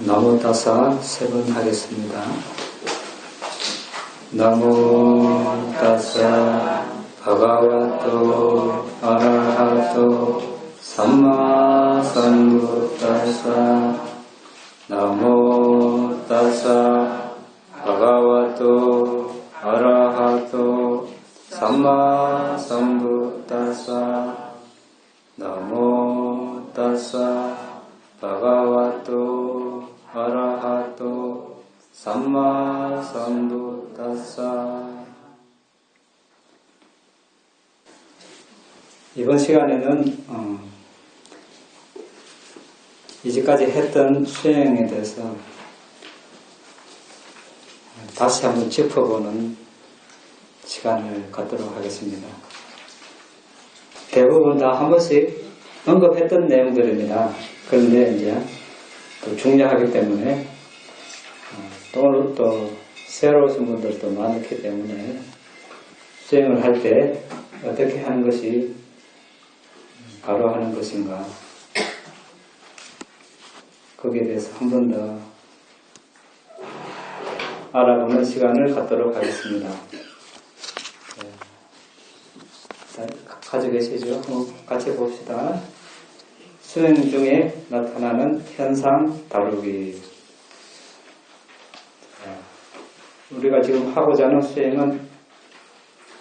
나무 다사 세 번 하겠습니다. 나무 다사 바가와토 아라하토 삼마 삼부다사 나무 다사 바가와토 아라하토 삼마 삼부다사 나무 다사 바가와토 아라하토 삼마 삼부다사. 이번 시간에는 이제까지 했던 수행에 대해서 다시 한번 짚어보는 시간을 갖도록 하겠습니다. 대부분 다 한 번씩 언급했던 내용들입니다. 그런데 이제 또 중요하기 때문에 또 새로 오신 분들도 많기 때문에 수행을 할 때 어떻게 하는 것이 바로 하는 것인가, 거기에 대해서 한 번 더 알아보는 시간을 갖도록 하겠습니다. 가지고 계시죠? 한번 같이 봅시다. 수행 중에 나타나는 현상 다루기. 우리가 지금 하고자 하는 수행은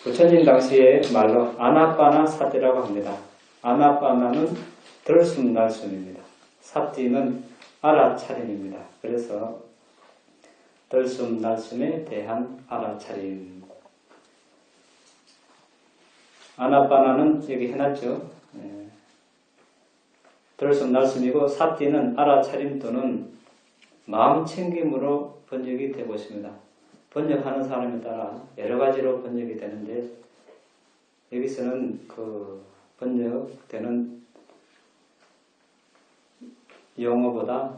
부처님 당시의 말로 아나빠나 사띠라고 합니다. 아나빠나는 들숨날숨입니다. 사띠는 알아차림입니다. 그래서 들숨날숨에 대한 알아차림. 아나빠나는 여기 해놨죠. 들숨날숨이고 사띠는 알아차림 또는 마음챙김으로 번역이 되고 있습니다. 번역하는 사람에 따라 여러 가지로 번역이 되는데 여기서는 그 번역되는 용어보다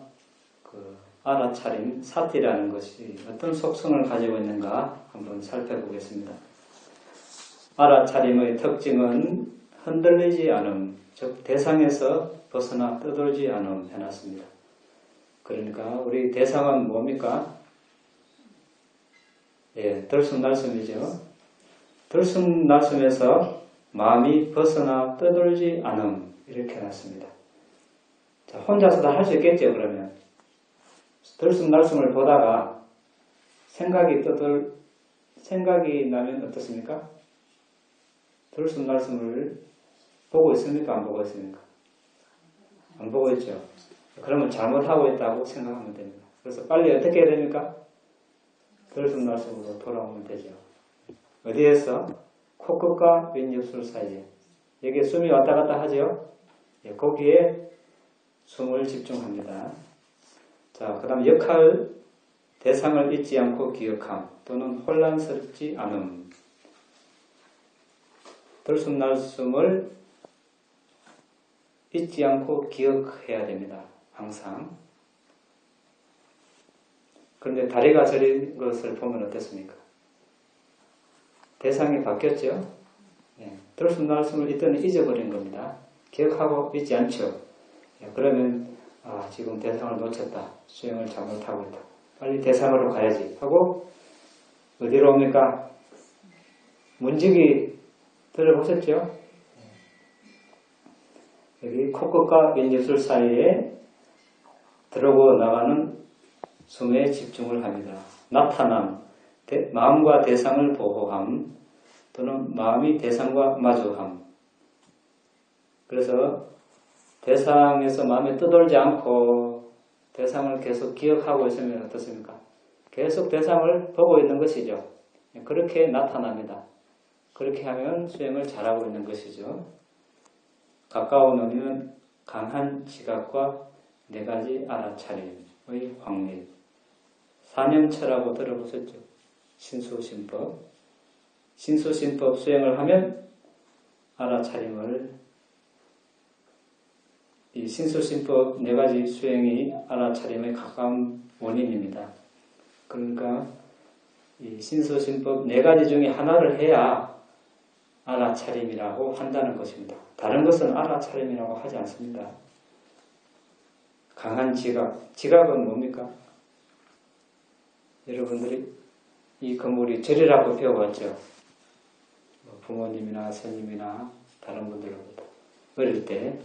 그 알아차림, 사띠라는 것이 어떤 속성을 가지고 있는가 한번 살펴보겠습니다. 알아차림의 특징은 흔들리지 않음, 즉 대상에서 벗어나 떠돌지 않음 해놨습니다. 그러니까 우리 대상은 뭡니까? 들숨날숨이죠. 들숨날숨에서 마음이 벗어나 떠돌지 않음 이렇게 해놨습니다. 자, 혼자서도 할 수 있겠죠. 그러면 들숨날숨을 보다가 생각이 나면 어떻습니까? 들숨날숨을 보고 있습니까? 안 보고 있습니까? 안 보고 있죠. 그러면 잘못하고 있다고 생각하면 됩니다. 그래서 빨리 어떻게 해야 됩니까? 들숨날숨으로 돌아오면 되죠. 어디에서? 코끝과 윗입술 사이에. 여기에 숨이 왔다 갔다 하죠? 거기에 숨을 집중합니다. 자, 그 다음 역할, 대상을 잊지 않고 기억함 또는 혼란스럽지 않음. 들숨날숨을 잊지 않고 기억해야 됩니다. 항상. 그런데 다리가 저린 것을 보면 어떻습니까? 대상이 바뀌었죠? 들숨날숨을 잊더니 잊어버린 겁니다. 기억하고 잊지 않죠? 그러면 지금 대상을 놓쳤다. 수행을 잘못하고 있다. 빨리 대상으로 가야지 하고 어디로 옵니까? 문지기 들어보셨죠? 여기 코끝과 윗입술 사이에 들어오고 나가는 숨에 집중을 합니다. 나타남, 마음과 대상을 보호함 또는 마음이 대상과 마주함. 그래서 대상에서 마음이 떠돌지 않고 대상을 계속 기억하고 있으면 어떻습니까? 계속 대상을 보고 있는 것이죠. 그렇게 나타납니다. 그렇게 하면 수행을 잘하고 있는 것이죠. 가까워 오면 강한 지각과 네 가지 알아차림의 확립. 사념처라고 들어보셨죠? 신수신법. 신수신법 수행을 하면 알아차림을, 이 신수신법 네 가지 수행이 알아차림에 가까운 원인입니다. 그러니까 이 신수신법 네 가지 중에 하나를 해야 알아차림이라고 한다는 것입니다. 다른 것은 알아차림이라고 하지 않습니다. 강한 지각. 지각은 뭡니까? 여러분들이 이 건물이 절이라고 배워봤죠? 부모님이나 스님이나 다른 분들로부터 어릴 때.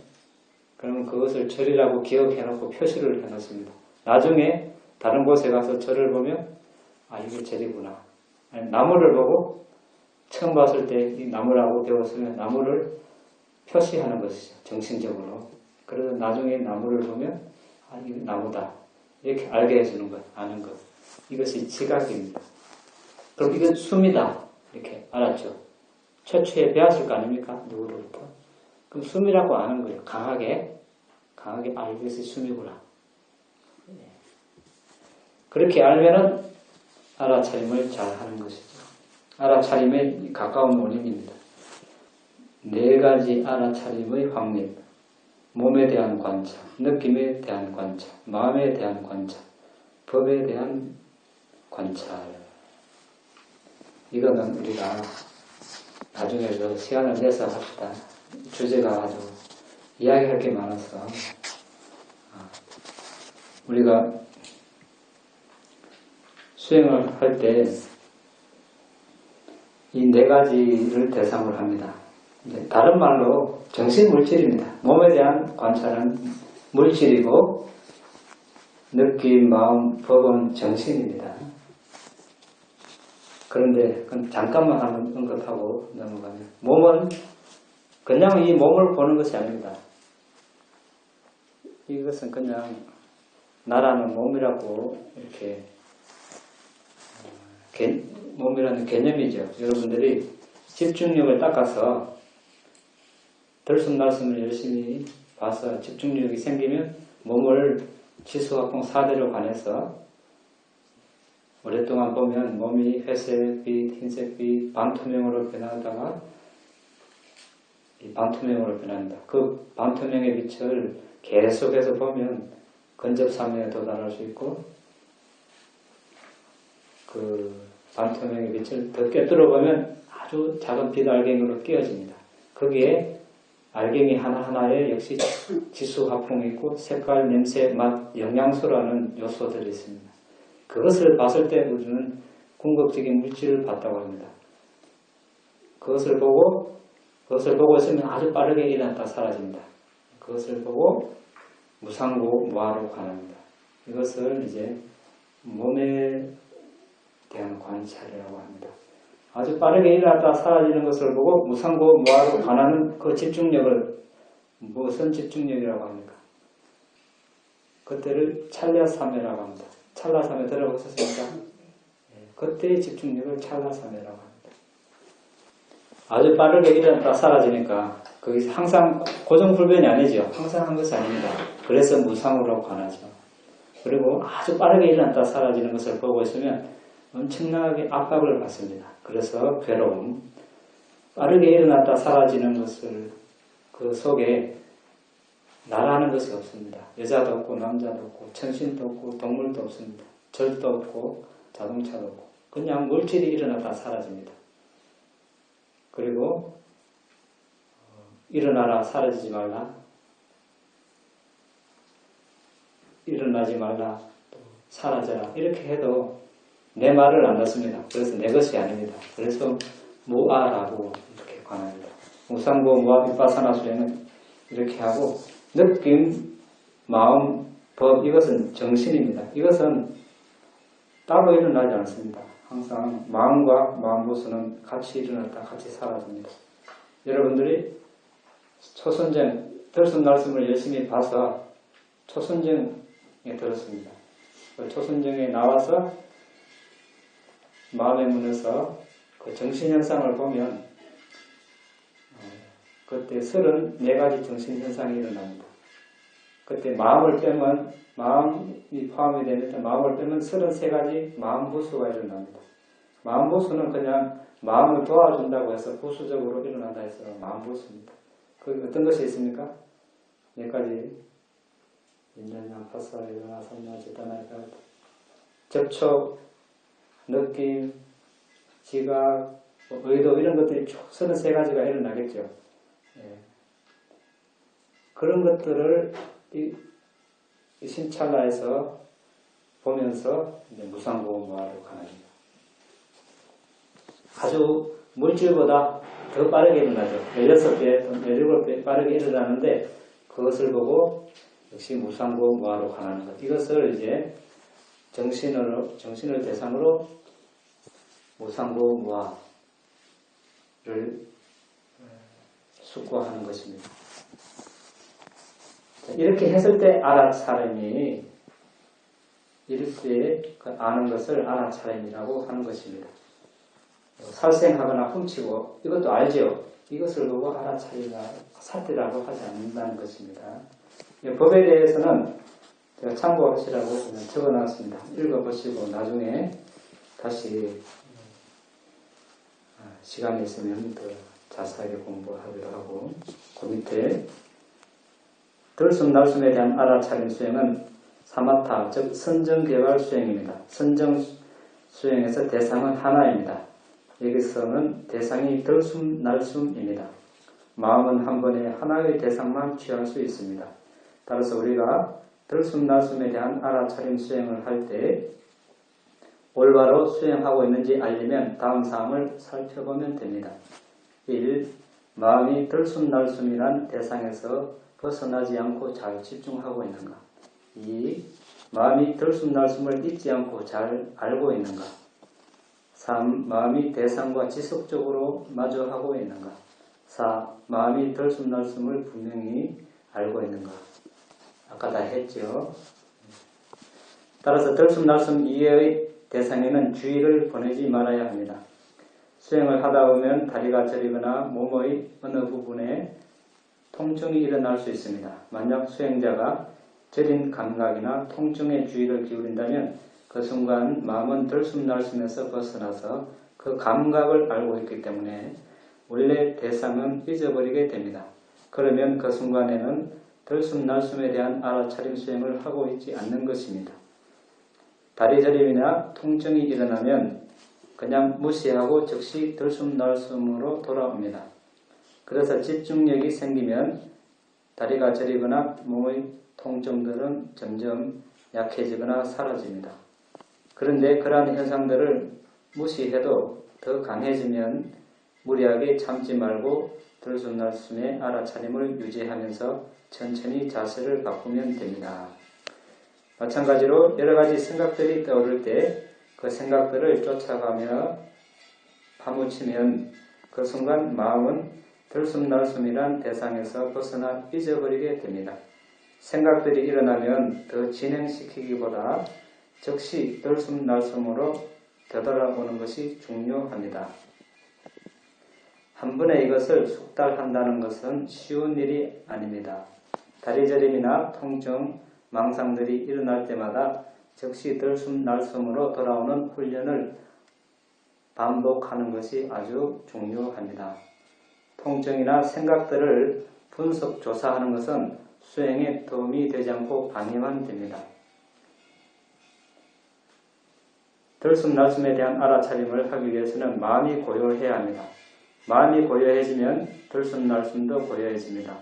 그러면 그것을 절이라고 기억해놓고 표시를 해놓습니다. 나중에 다른 곳에 가서 절을 보면 아 이게 절이구나. 아니, 나무를 보고 처음 봤을 때 이 나무라고 배웠으면 나무를 표시하는 것이죠. 정신적으로. 그래서 나중에 나무를 보면 아 이게 나무다. 이렇게 알게 해주는 것, 아는 것. 이것이 지각입니다. 그럼 이건 숨이다. 이렇게 알았죠. 최초에 배웠을 거 아닙니까? 누구로부터? 그럼 숨이라고 아는 거예요. 강하게 이것이 숨이구나. 그렇게 알면은 알아차림을 잘 하는 것이죠. 알아차림에 가까운 원인입니다. 4가지 알아차림의 확립. 몸에 대한 관찰, 느낌에 대한 관찰, 마음에 대한 관찰, 법에 대한 관찰. 이거는 우리가 나중에 시간을 내서 합시다. 주제가 아주 이야기할 게 많아서 우리가 수행을 할 때 이 4가지를 대상으로 합니다. 다른 말로 정신물질입니다. 몸에 대한 관찰은 물질이고 느낌, 마음, 법은 정신입니다. 그런데 잠깐만 한번 언급하고 넘어가면 몸은 그냥 이 몸을 보는 것이 아닙니다. 이것은 그냥 나라는 몸이라고 이렇게 몸이라는 개념이죠. 여러분들이 집중력을 닦아서 들숨날숨을 열심히 봐서 집중력이 생기면 몸을 지수화풍 4대로 관해서 오랫동안 보면 몸이 회색빛, 흰색빛, 반투명으로 변하다가 이 반투명으로 변합니다. 그 반투명의 빛을 계속해서 보면 근접사명에 도달할 수 있고 그 반투명의 빛을 더 꿰뚫어 보면 아주 작은 빛 알갱이로 끼어집니다. 거기에 알갱이 하나하나에 역시 지수, 화풍이 있고 색깔, 냄새, 맛, 영양소라는 요소들이 있습니다. 그것을 봤을 때 우리는 궁극적인 물질을 봤다고 합니다. 그것을 보고 있으면 아주 빠르게 일어났다 사라집니다. 그것을 보고 무상고 무아로 가납니다. 이것을 이제 몸에 대한 관찰이라고 합니다. 아주 빠르게 일어났다 사라지는 것을 보고 무상고 무아로 가나는 그 집중력을 무슨 집중력이라고 합니까? 그때를 찰나삼매라고 합니다. 찰나삼매 들어보셨습니까? 그때의 집중력을 찰나삼매라고 합니다. 아주 빠르게 일어났다 사라지니까 그게 항상 고정불변이 아니죠. 항상 한 것이 아닙니다. 그래서 무상으로 관하죠. 그리고 아주 빠르게 일어났다 사라지는 것을 보고 있으면 엄청나게 압박을 받습니다. 그래서 괴로움, 빠르게 일어났다 사라지는 것을 그 속에 나라는 것이 없습니다. 여자도 없고 남자도 없고 천신도 없고 동물도 없습니다. 절도 없고 자동차도 없고 그냥 물질이 일어났다 사라집니다. 그리고 일어나라 사라지지 말라, 일어나지 말라, 또 사라져라 이렇게 해도 내 말을 안 듣습니다. 그래서 내 것이 아닙니다. 그래서 무아라고 이렇게 관합니다. 무상고 무아 비파사나 수행은 이렇게 하고 느낌, 마음, 법 이것은 정신입니다. 이것은 따로 일어나지 않습니다. 항상 마음과 마음보수는 같이 일어났다 같이 사라집니다. 여러분들이 초선정, 들숨날숨을 열심히 봐서 초선정에 들었습니다. 초선정에 나와서 마음의 문에서 그 정신현상을 보면 그때 34가지 정신현상이 일어납니다. 그때 마음을 빼면 마음이 포함이 되면 마음을 빼면 33가지 마음보수가 일어납니다. 마음보수는 그냥 마음을 도와준다고 해서 보수적으로 일어난다 해서 마음보수입니다. 그 어떤 것이 있습니까? 몇 가지 인연양, 파사, 일어나, 삼나, 제타나, 접촉, 느낌, 지각, 의도 이런 것들이 쭉 33가지가 일어나겠죠. 예. 그런 것들을 신찰나에서 보면서 이제 무상고무화로 가는 겁니다. 아주 물질보다 더 빠르게 일어나죠. 16배 또는 17배 빠르게 일어나는데 그것을 보고 역시 무상고무화로 가는 것. 이것을 이제 정신을 대상으로 무상고무화를 숙고하는 것입니다. 이렇게 했을 때 알아차림이 이렇게 아는 것을 알아차림이라고 하는 것입니다. 살생하거나 훔치고 이것도 알죠. 이것을 보고 알아차리라 사태라고 하지 않는다는 것입니다. 법에 대해서는 제가 참고하시라고 적어놨습니다. 읽어보시고 나중에 다시 시간이 있으면 더 자세하게 공부하기로 하고, 그 밑에 들숨날숨에 대한 알아차림 수행은 사마타, 즉 선정개발 수행입니다. 선정 수행에서 대상은 하나입니다. 여기서는 대상이 들숨날숨입니다. 마음은 한 번에 하나의 대상만 취할 수 있습니다. 따라서 우리가 들숨날숨에 대한 알아차림 수행을 할 때 올바로 수행하고 있는지 알려면 다음 사항을 살펴보면 됩니다. 1. 마음이 들숨날숨이란 대상에서 벗어나지 않고 잘 집중하고 있는가? 2. 마음이 들숨날숨을 잊지 않고 잘 알고 있는가? 3. 마음이 대상과 지속적으로 마주하고 있는가? 4. 마음이 들숨날숨을 분명히 알고 있는가? 아까 다 했죠. 따라서 들숨날숨 이외의 대상에는 주의를 보내지 말아야 합니다. 수행을 하다 보면 다리가 저리거나 몸의 어느 부분에 통증이 일어날 수 있습니다. 만약 수행자가 저린 감각이나 통증에 주의를 기울인다면 그 순간 마음은 들숨날숨에서 벗어나서 그 감각을 알고 있기 때문에 원래 대상은 잊어버리게 됩니다. 그러면 그 순간에는 들숨날숨에 대한 알아차림 수행을 하고 있지 않는 것입니다. 다리 저림이나 통증이 일어나면 그냥 무시하고 즉시 들숨날숨으로 돌아옵니다. 그래서 집중력이 생기면 다리가 저리거나 몸의 통증들은 점점 약해지거나 사라집니다. 그런데 그러한 현상들을 무시해도 더 강해지면 무리하게 참지 말고 들숨날숨의 알아차림을 유지하면서 천천히 자세를 바꾸면 됩니다. 마찬가지로 여러 가지 생각들이 떠오를 때 그 생각들을 쫓아가며 파묻히면 그 순간 마음은 들숨날숨이란 대상에서 벗어나 잊어버리게 됩니다. 생각들이 일어나면 더 진행시키기보다 즉시 들숨날숨으로 되돌아오는 것이 중요합니다. 한 번에 이것을 숙달한다는 것은 쉬운 일이 아닙니다. 다리 저림이나 통증, 망상들이 일어날 때마다 즉시 들숨날숨으로 돌아오는 훈련을 반복하는 것이 아주 중요합니다. 통증이나 생각들을 분석 조사하는 것은 수행에 도움이 되지 않고 방해만 됩니다. 들숨날숨에 대한 알아차림을 하기 위해서는 마음이 고요해야 합니다. 마음이 고요해지면 들숨날숨도 고요해집니다.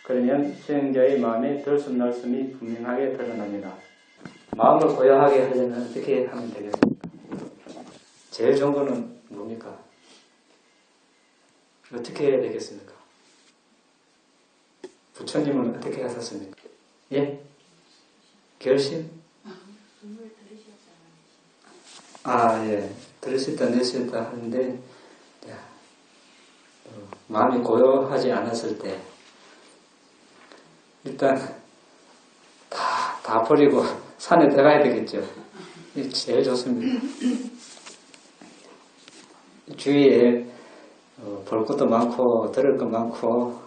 그러면 수행자의 마음에 들숨날숨이 분명하게 드러납니다. 마음을 고요하게 하려면 어떻게 하면 되겠습니까? 제일 좋은 거는 뭡니까? 어떻게 해야 되겠습니까? 부처님은 어떻게 하셨습니까? 예? 결심? 예. 들으셨다 내셨다 하는데 마음이 고요하지 않았을 때 일단 다 버리고 산에 들어가야 되겠죠. 이게 제일 좋습니다. 주위에 볼 것도 많고 들을 것 많고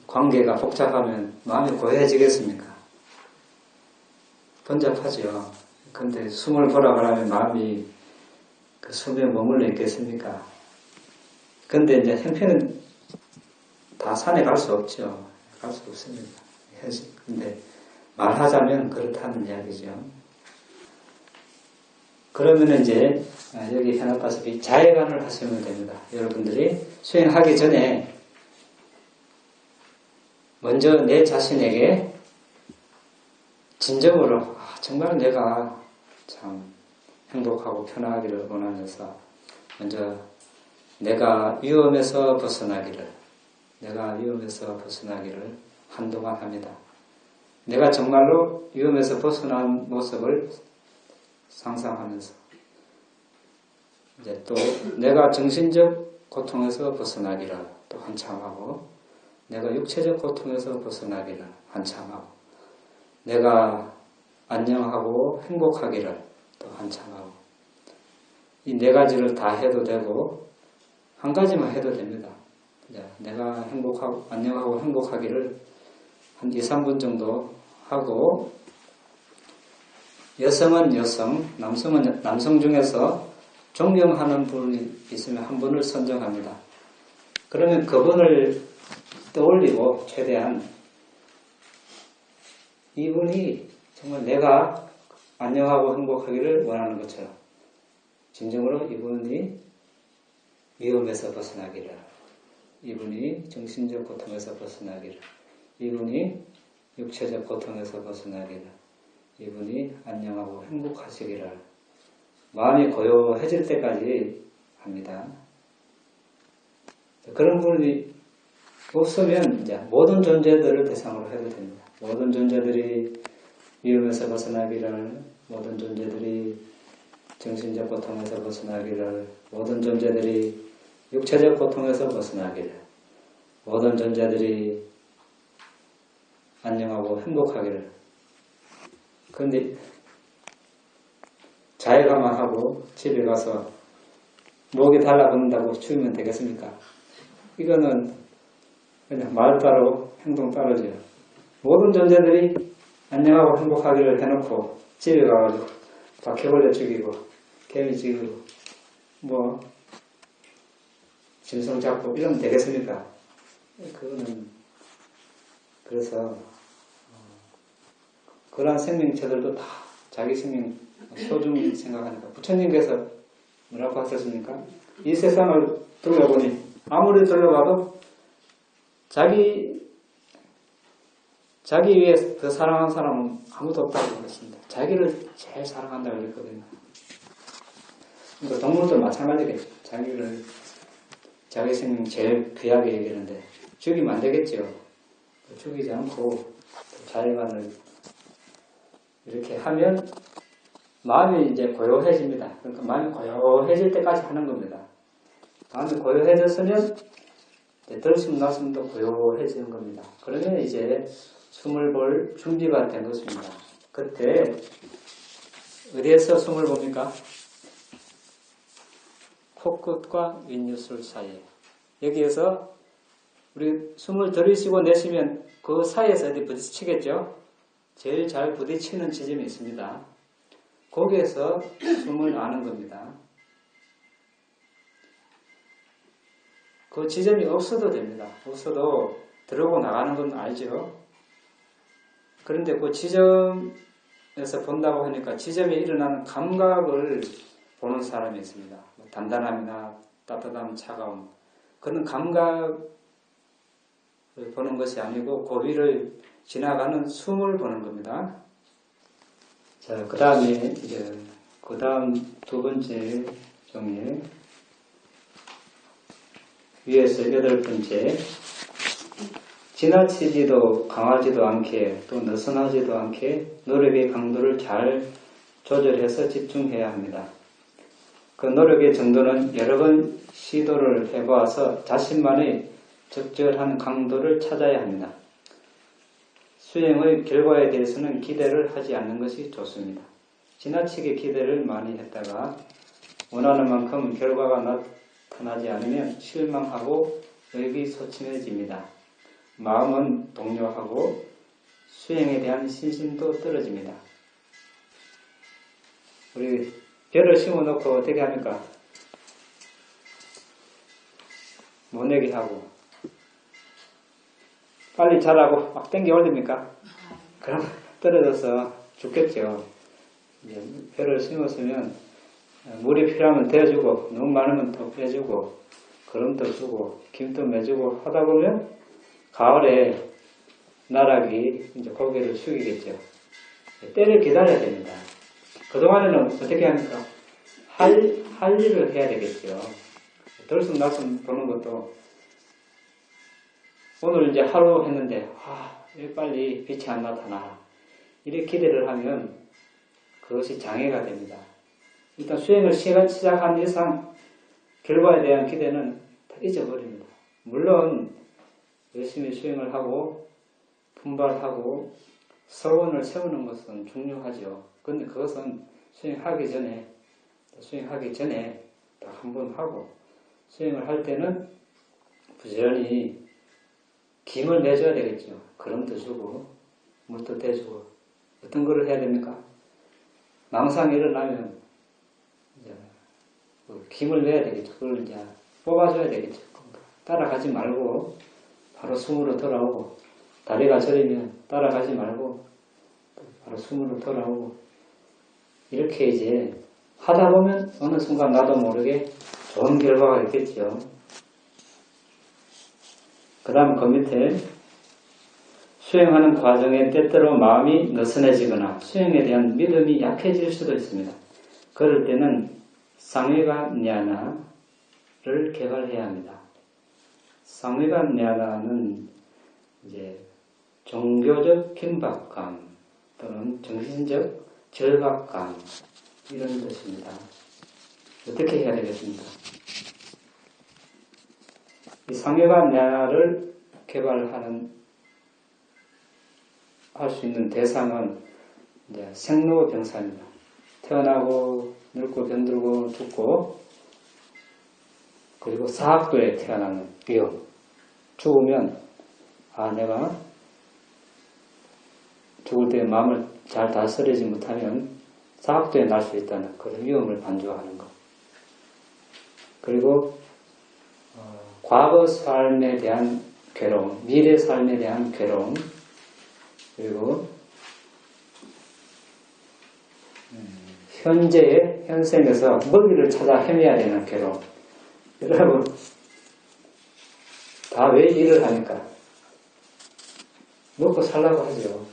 관계가 복잡하면 마음이 고요해지겠습니까? 번잡하죠. 근데 숨을 보라 그러면 마음이 그 숨에 머물러 있겠습니까? 근데 이제 형편은 다 산에 갈 수 없죠. 갈 수 없습니다. 근데 말하자면 그렇다는 이야기죠. 그러면 이제 여기 해놨다시피 자해관을 하시면 됩니다. 여러분들이 수행하기 전에 먼저 내 자신에게 진정으로 정말 내가 참 행복하고 편하기를 원하면서 먼저 내가 위험에서 벗어나기를 한동안 합니다. 내가 정말로 위험에서 벗어난 모습을 상상하면서 이제 또 내가 정신적 고통에서 벗어나기를 또 한참 하고 내가 육체적 고통에서 벗어나기를 한참 하고 내가 안녕하고 행복하기를 또 한참 하고 이 네 가지를 다 해도 되고 한 가지만 해도 됩니다. 내가 행복하고 안녕하고 행복하기를 한 2, 3분 정도 하고 여성은 여성, 남성은 남성 중에서 존경하는 분이 있으면 한 분을 선정합니다. 그러면 그분을 떠올리고 최대한 이분이 정말 내가 안녕하고 행복하기를 원하는 것처럼 진정으로 이분이 위험에서 벗어나기를, 이분이 정신적 고통에서 벗어나기를, 이분이 육체적 고통에서 벗어나기를, 이분이 안녕하고 행복하시기를 마음이 고요해질 때까지 합니다. 그런 분이 없으면 이제 모든 존재들을 대상으로 해도 됩니다. 모든 존재들이 위험에서 벗어나기를, 모든 존재들이 정신적 고통에서 벗어나기를, 모든 존재들이 육체적 고통에서 벗어나기를, 모든 존재들이 안녕하고 행복하기를. 그런데 자해가만 하고 집에 가서 목이 달라붙는다고 죽이면 되겠습니까? 이거는 그냥 말 따로 행동 따르죠. 모든 존재들이 안녕하고 행복하기를 해놓고 집에 가가지고 바퀴벌레 죽이고 개미 죽이고 뭐 짐승 잡고 이러면 되겠습니까? 그거는 그래서 그러한 생명체들도 다 자기 생명 소중히 생각하니까 부처님께서 뭐라고 하셨습니까? 이 세상을 둘러보니 아무리 둘러봐도 자기 위해 더 사랑하는 사람은 아무도 없다고 그랬습니다. 자기를 제일 사랑한다고 그랬거든요. 그러니까 동물도 마찬가지겠죠. 자기 생명 제일 귀하게 얘기하는데 죽이면 안 되겠죠. 죽이지 않고 자해관을 이렇게 하면 마음이 이제 고요해집니다. 그러니까 마음이 고요해질 때까지 하는 겁니다. 마음이 고요해졌으면 들숨 날숨도 고요해지는 겁니다. 그러면 이제 숨을 볼 준비가 된 것입니다. 그때 어디에서 숨을 봅니까? 코끝과 윗입술 사이에. 여기에서 우리 숨을 들이쉬고 내쉬면 그 사이에서 어디 부딪히겠죠? 제일 잘 부딪히는 지점이 있습니다. 거기에서 숨을 아는 겁니다. 그 지점이 없어도 됩니다. 없어도 들어오고 나가는 건 알죠? 그런데 그 지점에서 본다고 하니까 지점에 일어나는 감각을 보는 사람이 있습니다. 단단함이나 따뜻함, 차가움. 그런 감각을 보는 것이 아니고 그 위를 지나가는 숨을 보는 겁니다. 자, 그 다음에 이제 그 다음 두 번째 종류 위에서 8번째 지나치지도 강하지도 않게 또 느슨하지도 않게 노력의 강도를 잘 조절해서 집중해야 합니다. 그 노력의 정도는 여러 번 시도를 해보아서 자신만의 적절한 강도를 찾아야 합니다. 수행의 결과에 대해서는 기대를 하지 않는 것이 좋습니다. 지나치게 기대를 많이 했다가 원하는 만큼 결과가 나타나지 않으면 실망하고 의기소침해집니다. 마음은 동요하고 수행에 대한 신심도 떨어집니다. 우리 벼를 심어놓고 어떻게 합니까? 못 내게 하고 빨리 자라고 막 땡겨 올립니까? 그럼 떨어져서 죽겠죠. 벼를 심었으면 물이 필요하면 대주고 너무 많으면 더 빼주고 거름도 주고 김도 매주고 하다 보면 가을에 나락이 이제 고개를 숙이겠죠. 때를 기다려야 됩니다. 그동안에는 어떻게 합니까? 할 일을 해야 되겠죠. 들숨날숨 보는 것도 오늘 이제 하루 했는데 빨리 빛이 안 나타나 이렇게 기대를 하면 그것이 장애가 됩니다. 일단 수행을 시작한 이상 결과에 대한 기대는 다 잊어버립니다. 물론 열심히 수행을 하고 분발하고 서원을 세우는 것은 중요하죠. 그런데 그것은 수행하기 전에 딱 한번 하고 수행을 할 때는 부지런히 김을 내줘야 되겠죠. 거름도 주고 물도 대주고 어떤 거를 해야 됩니까? 망상이 일어나면 이제 김을 내야 되겠죠. 그걸 이제 뽑아줘야 되겠죠. 따라가지 말고 바로 숨으로 돌아오고 다리가 저리면 따라가지 말고 바로 숨으로 돌아오고 이렇게 이제 하다 보면 어느 순간 나도 모르게 좋은 결과가 있겠죠. 그 다음 그 밑에 수행하는 과정에 때때로 마음이 느슨해지거나 수행에 대한 믿음이 약해질 수도 있습니다. 그럴 때는 상회가 냐나를 개발해야 합니다. 상회가 냐나는 이제 종교적 긴박감 또는 정신적 절박감 이런 뜻입니다. 어떻게 해야 되겠습니까? 이 상회가 냐나를 개발하는 할 수 있는 대상은 이제 생로병사입니다. 태어나고 늙고 병들고 죽고 그리고 사학도에 태어나는 위험. 죽으면 내가 죽을 때 마음을 잘 다스리지 못하면 사학도에 날 수 있다는 그런 위험을 반조하는 것. 그리고 과거 삶에 대한 괴로움, 미래 삶에 대한 괴로움, 그리고 현재의 현생에서 먹이를 찾아 헤매야 되는 괴로움. 여러분 다 왜 일을 하니까? 먹고 살라고 하죠.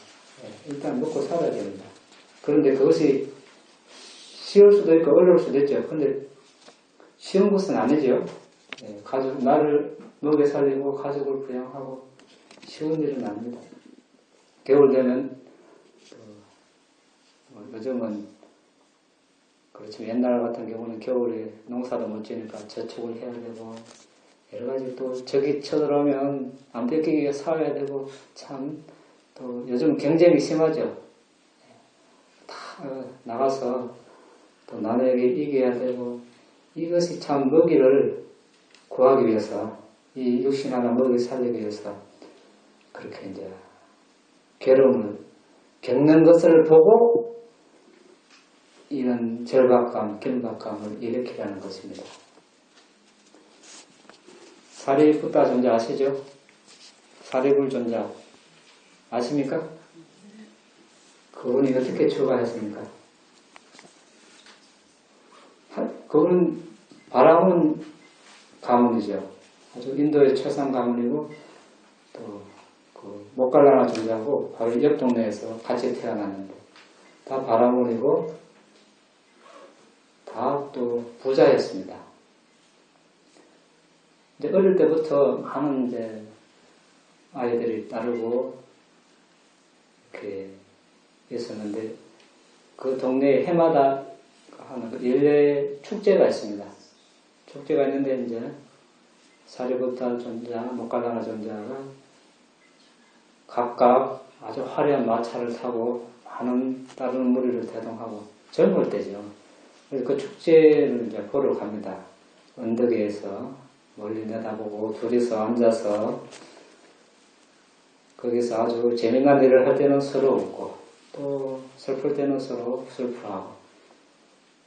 일단 먹고 살아야 됩니다. 그런데 그것이 쉬울 수도 있고 어려울 수도 있죠. 그런데 쉬운 것은 아니죠. 가족, 나를 먹여 살리고 가족을 부양하고 쉬운 일은 아닙니다. 겨울 되면 요즘은 그렇지만 옛날 같은 경우는 겨울에 농사도 못 지니까 저축을 해야 되고 여러 가지 또 적이 쳐들어오면 안 뺏기게 사야 되고 참 또 요즘 경쟁이 심하죠. 다 나가서 또 남에게 이겨야 되고 이것이 참 먹이를 구하기 위해서 이 육신 하나 먹이 살리기 위해서 그렇게 이제 괴로움을 겪는 것을 보고 이런 절박감, 긴박감을 일으키라는 것입니다. 사리푸타 존자 아시죠? 사리불 존자 아십니까? 그분이 어떻게 출가했습니까? 그분은 바라문 가문이죠. 아주 인도의 최상 가문이고 또 그 모갈라나 존자하고 바로 옆 동네에서 같이 태어났는데 다 바라문이고 다 또 부자였습니다. 이제 어릴 때부터 많은 이제 아이들이 따르고 이렇게 있었는데 그 동네에 해마다 하는 일례 축제가 있습니다. 축제가 있는데 이제 사리부타 존자, 모갈라나 존자가 각각 아주 화려한 마차를 타고 많은 다른 무리를 대동하고 젊을 때죠. 그래서 그 축제를 이제 보러 갑니다. 언덕에서 멀리 내다보고 둘이서 앉아서 거기서 아주 재미난 일을 할 때는 서로 웃고 또 슬플 때는 서로 슬퍼하고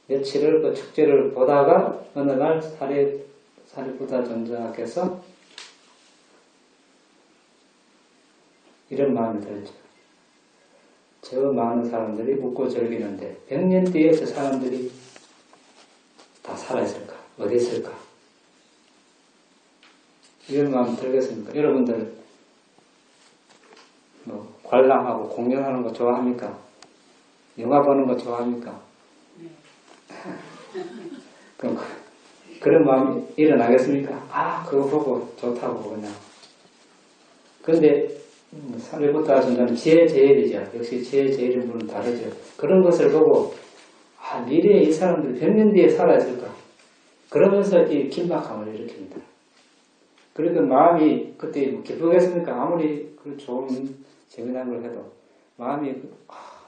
며칠을 그 축제를 보다가 어느 날 사리부타 존자께서 이런 마음이 들었죠. 저 많은 사람들이 웃고 즐기는데 100년 뒤에 저 사람들이 다 살아있을까? 어디 있을까? 이런 마음이 들겠습니까? 여러분들 관람하고 공연하는 거 좋아합니까? 영화 보는 거 좋아합니까? 그럼 그런 마음이 일어나겠습니까? 아, 그거 보고 좋다고 그냥. 그런데 사례부터 준다는 지혜제일이죠. 역시 지혜제일인 분은 다르죠. 그런 것을 보고 아, 미래에 이 사람들이 100년 뒤에 살아있을까? 그러면서 이 긴박함을 일으킵니다. 그러니까 마음이 그때 기쁘겠습니까? 아무리 그 좋은 재미난 걸 해도 마음이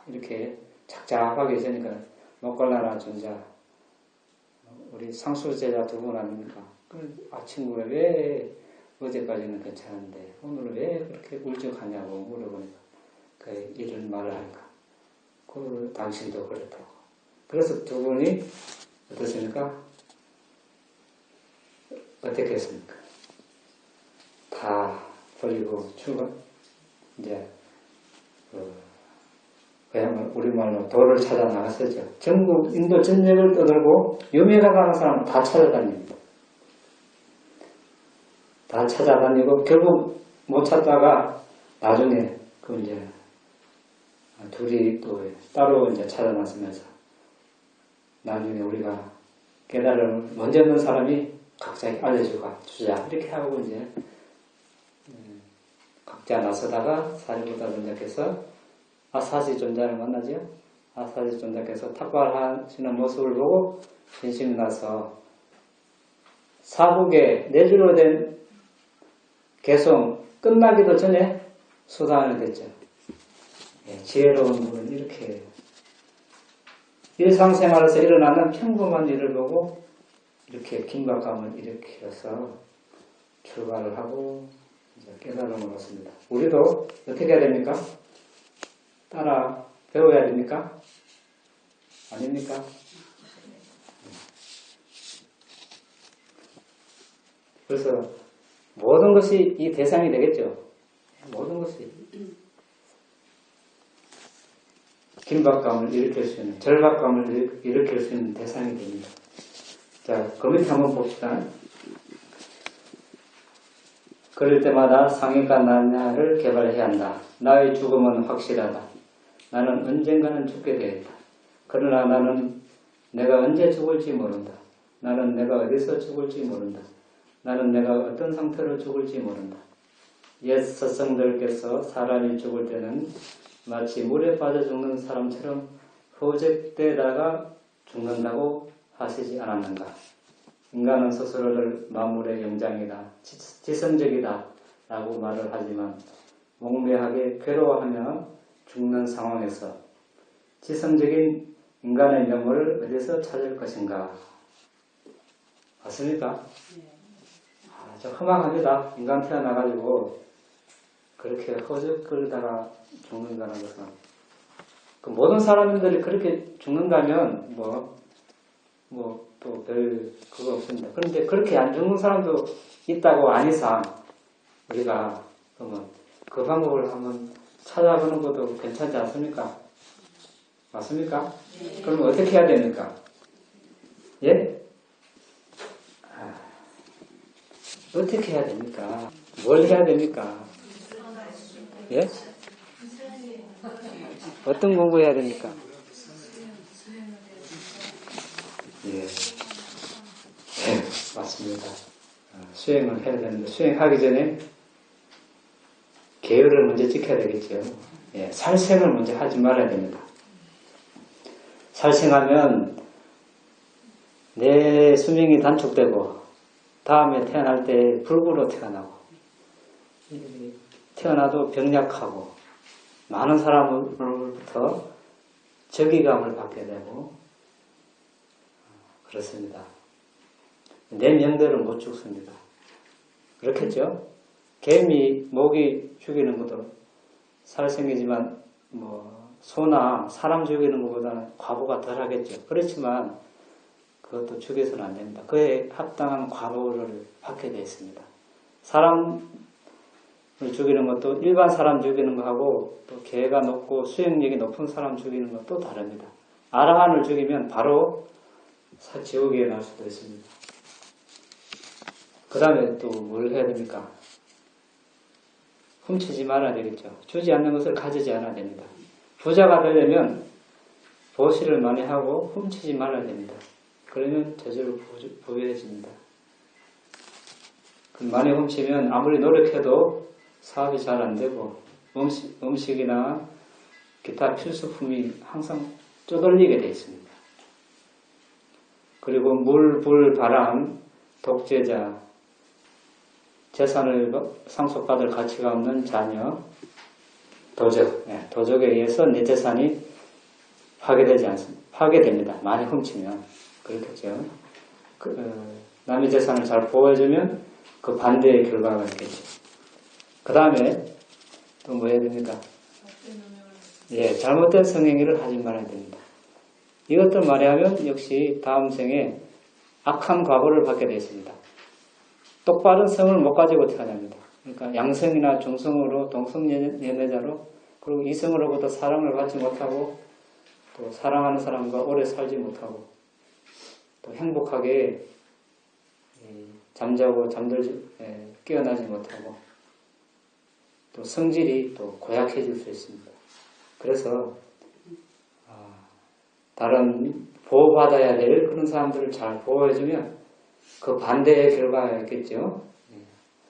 이렇게 착잡하게 있으니까 먹걸라나 존자 우리 상수제자 두 분 아닙니까? 친구가 왜 어제까지는 괜찮은데 오늘은 왜 그렇게 울적하냐고 물어보니까 그 이런 말을 할까? 당신도 그렇다고. 그래서 두 분이 어떻습니까? 어떻게 했습니까? 다 버리고 출발 이제 그야말로 우리말로 도를 찾아 나갔었죠. 전국 인도 전역을 떠들고 유명에 가는 사람 다 찾아다닙니다. 다 찾아다니고 결국 못 찾다가 나중에 그 이제 둘이 또 따로 이제 찾아나서면서 나중에 우리가 깨달음을 먼저 얻는 사람이 각자에게 알려주자 이렇게 하고 이제 각자 나서다가 사리부타 존자께서 아사지 존자를 만나죠. 아사지 존자께서 탁발하시는 모습을 보고 신심이 나서 사국에 내주로 된 개송 끝나기도 전에 수단을 됐죠. 지혜로운 분은 이렇게 일상생활에서 일어나는 평범한 일을 보고 이렇게 긴박감을 일으켜서 출발을 하고 이제 깨달음을 얻습니다. 우리도 어떻게 해야 됩니까? 따라 배워야 됩니까? 아닙니까? 그래서 모든 것이 이 대상이 되겠죠. 모든 것이 긴박감을 일으킬 수 있는, 절박감을 일으킬 수 있는 대상이 됩니다. 자, 그 밑에 한번 봅시다. 그럴 때마다 상해가 나냐를 개발해야 한다. 나의 죽음은 확실하다. 나는 언젠가는 죽게 되었다. 그러나 나는 내가 언제 죽을지 모른다. 나는 내가 어디서 죽을지 모른다. 나는 내가 어떤 상태로 죽을지 모른다. 옛 스승들께서 사람이 죽을 때는 마치 물에 빠져 죽는 사람처럼 허우적대다가 죽는다고 하시지 않았는가. 인간은 스스로를 만물의 영장이다, 지성적이다 라고 말을 하지만 몽매하게 괴로워하며 죽는 상황에서 지성적인 인간의 면모를 어디서 찾을 것인가. 맞습니까? 저 험악합니다. 인간 태어나가지고 그렇게 허적거리다가 죽는다는 것은 그 모든 사람들이 그렇게 죽는다면 또 별 그거 없습니다. 그런데 그렇게 안 죽는 사람도 있다고 안 이상 우리가 그러면 그 방법을 한번 찾아보는 것도 괜찮지 않습니까? 맞습니까? 네. 그러면 어떻게 해야 됩니까? 예? 어떻게 해야 됩니까? 뭘 해야 됩니까? 예? 어떤 공부해야 됩니까? 예. 맞습니다. 수행을 해야 되는데 수행하기 전에 계율을 먼저 지켜야 되겠죠. 예. 살생을 먼저 하지 말아야 됩니다. 살생하면 내 수명이 단축되고 다음에 태어날 때 불구로 태어나고 태어나도 병약하고 많은 사람으로부터 적의감을 받게 되고 그렇습니다. 내 명대로 못 죽습니다. 그렇겠죠? 개미, 모기 죽이는 것도 살생이지만 소나 사람 죽이는 것보다는 과보가 덜 하겠죠. 그렇지만 그것도 죽여서는 안 됩니다. 그에 합당한 과보를 받게 되어 있습니다. 사람을 죽이는 것도 일반 사람 죽이는 것하고 또 계가 높고 수행력이 높은 사람 죽이는 것도 다릅니다. 아라한을 죽이면 바로 지옥에 갈 수도 있습니다. 그 다음에 또 뭘 해야 됩니까? 훔치지 말아야 되겠죠. 주지 않는 것을 가지지 않아야 됩니다. 부자가 되려면 보시를 많이 하고 훔치지 말아야 됩니다. 그러면 저절로 부유해집니다. 많이 훔치면 아무리 노력해도 사업이 잘 안 되고 음식이나 기타 필수품이 항상 쪼들리게 되어 있습니다. 그리고 물, 불, 바람, 독재자, 재산을 상속받을 가치가 없는 자녀, 도적에 의해서 내 재산이 파괴되지 않습니다. 파괴됩니다. 많이 훔치면. 그렇겠죠. 남의 재산을 잘 보호해주면 그 반대의 결과가 있겠죠. 그 다음에 또 뭐 해야 됩니까? 잘못된 성행위를 하지 말아야 됩니다. 이것들 말하면 역시 다음 생에 악한 과보를 받게 되어 있습니다. 똑바른 성을 못 가지고 태어납니다. 그러니까 양성이나 중성으로 동성연애자로 그리고 이성으로부터 사랑을 받지 못하고 또 사랑하는 사람과 오래 살지 못하고 또 행복하게 잠자고 깨어나지 못하고 또 성질이 또 고약해질 수 있습니다. 그래서 다른 보호받아야 될 그런 사람들을 잘 보호해주면 그 반대의 결과가 있겠죠.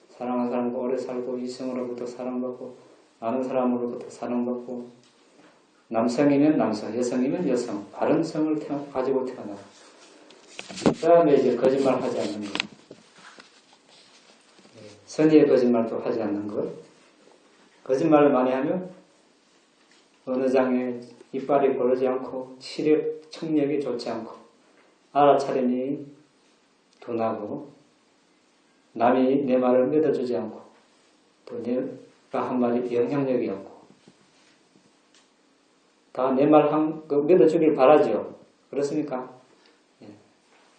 사랑하는 사람과 오래 살고 이성으로부터 사랑받고 아는 사람으로부터 사랑받고 남성이면 남성, 여성이면 여성 바른 성을 가지고 태어나고 그 다음에 이제 거짓말하지 않는 것 선의의 거짓말도 하지 않는 것 거짓말을 많이 하면 어느 장에 이빨이 고르지 않고 시력, 청력이 좋지 않고 알아차림이 둔하고 남이 내 말을 믿어주지 않고 또 내가 한 말이 영향력이 없고 다 내 말 믿어주길 바라죠. 그렇습니까?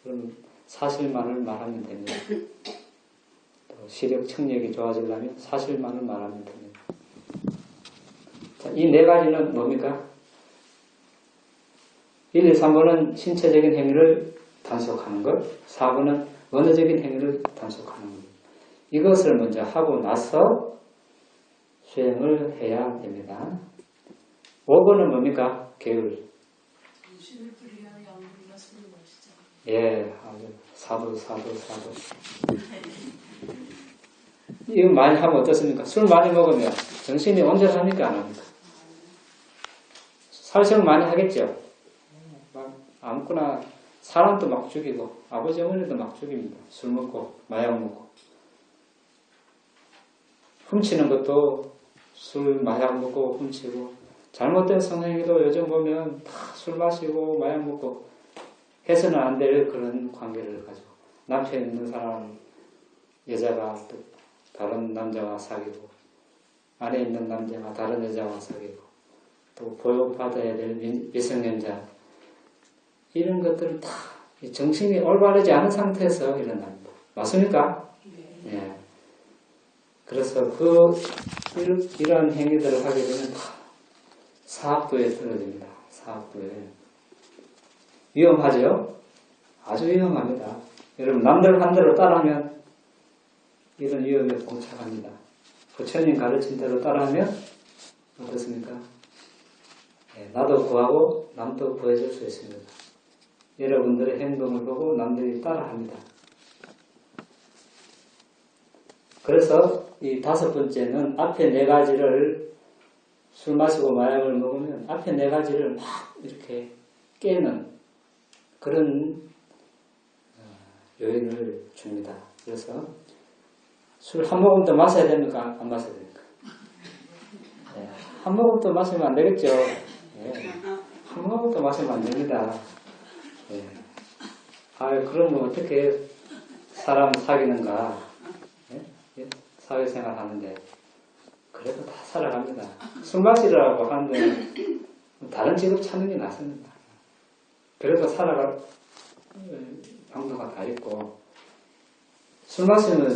그럼 사실만을 말하면 됩니다. 또 시력, 청력이 좋아지려면 사실만을 말하면 됩니다. 자, 이 네 가지는 뭡니까? 1, 2, 3번은 신체적인 행위를 단속하는 것, 4번은 언어적인 행위를 단속하는 것. 이것을 먼저 하고 나서 수행을 해야 됩니다. 5번은 뭡니까? 계율. 정신을 부리하는 양분이나 술을 마시자. 아주 사도. 이거 많이 하면 어떻습니까? 술 많이 먹으면 정신이 온전합니까? 안 합니까? 살생 많이 하겠죠? 아무거나 사람도 막 죽이고 아버지 어머니도 막 죽입니다. 술 먹고 마약 먹고 훔치는 것도 술 마약 먹고 훔치고 잘못된 성행위도 요즘 보면 다 술 마시고 마약 먹고 해서는 안 될 그런 관계를 가지고 남편 있는 사람 여자가 또 다른 남자와 사귀고 아내 있는 남자가 다른 여자와 사귀고 또 보호받아야 될 미성년자 이런 것들은 다 정신이 올바르지 않은 상태에서 일어납니다. 맞습니까? 네. 그래서 이러한 행위들을 하게 되면 다 사학도에 떨어집니다. 사학도에. 위험하죠? 아주 위험합니다. 여러분 남들 한 대로 따라하면 이런 위험에 봉착합니다. 부처님 가르친 대로 따라하면 어떻습니까? 나도 구하고 남도 구해줄 수 있습니다. 여러분들의 행동을 보고 남들이 따라합니다. 그래서 이 5번째는 앞에 4가지를 술 마시고 마약을 먹으면 앞에 4가지를 막 이렇게 깨는 그런 요인을 줍니다. 그래서 술 한 모금 더 마셔야 됩니까? 안 마셔야 됩니까? 한 모금 더 마시면 안 되겠죠? 한 모금 더 마시면 안 됩니다. 그러면 어떻게 사람 사귀는가? 사회생활 하는데 그래도 다 살아갑니다. 술 마시라고 하는데 다른 직업 찾는 게 낫습니다. 그래도 살아갈 방도가 다 있고 술 마시면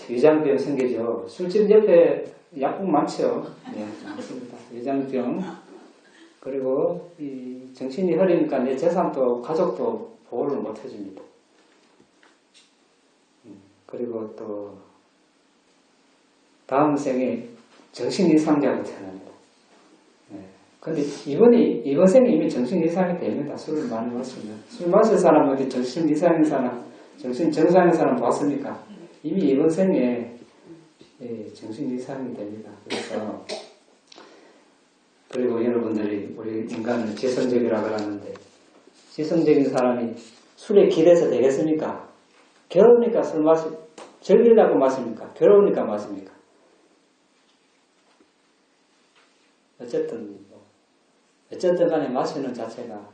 위장병 생기죠. 술집 옆에 약국 많죠. 많습니다. 위장병 그리고 이 정신이 흐리니까 내 재산도 가족도 보호를 못 해줍니다. 그리고 또 다음 생에 정신 이상자로 태어납니다. 근데 이번 생에 이미 정신 이상이 됩니다. 술을 많이 마시면. 술 마실 사람 어디 정신 이상인 사람, 정신 정상인 사람 봤습니까? 이미 이번 생에 정신 이상이 됩니다. 그래서 그리고 여러분들이 우리 인간은 지성적이라고 하는데 지성적인 사람이 술에 기대서 되겠습니까? 괴로우니까 즐기려고 마십니까? 괴로우니까 마십니까? 어쨌든 간에 마시는 자체가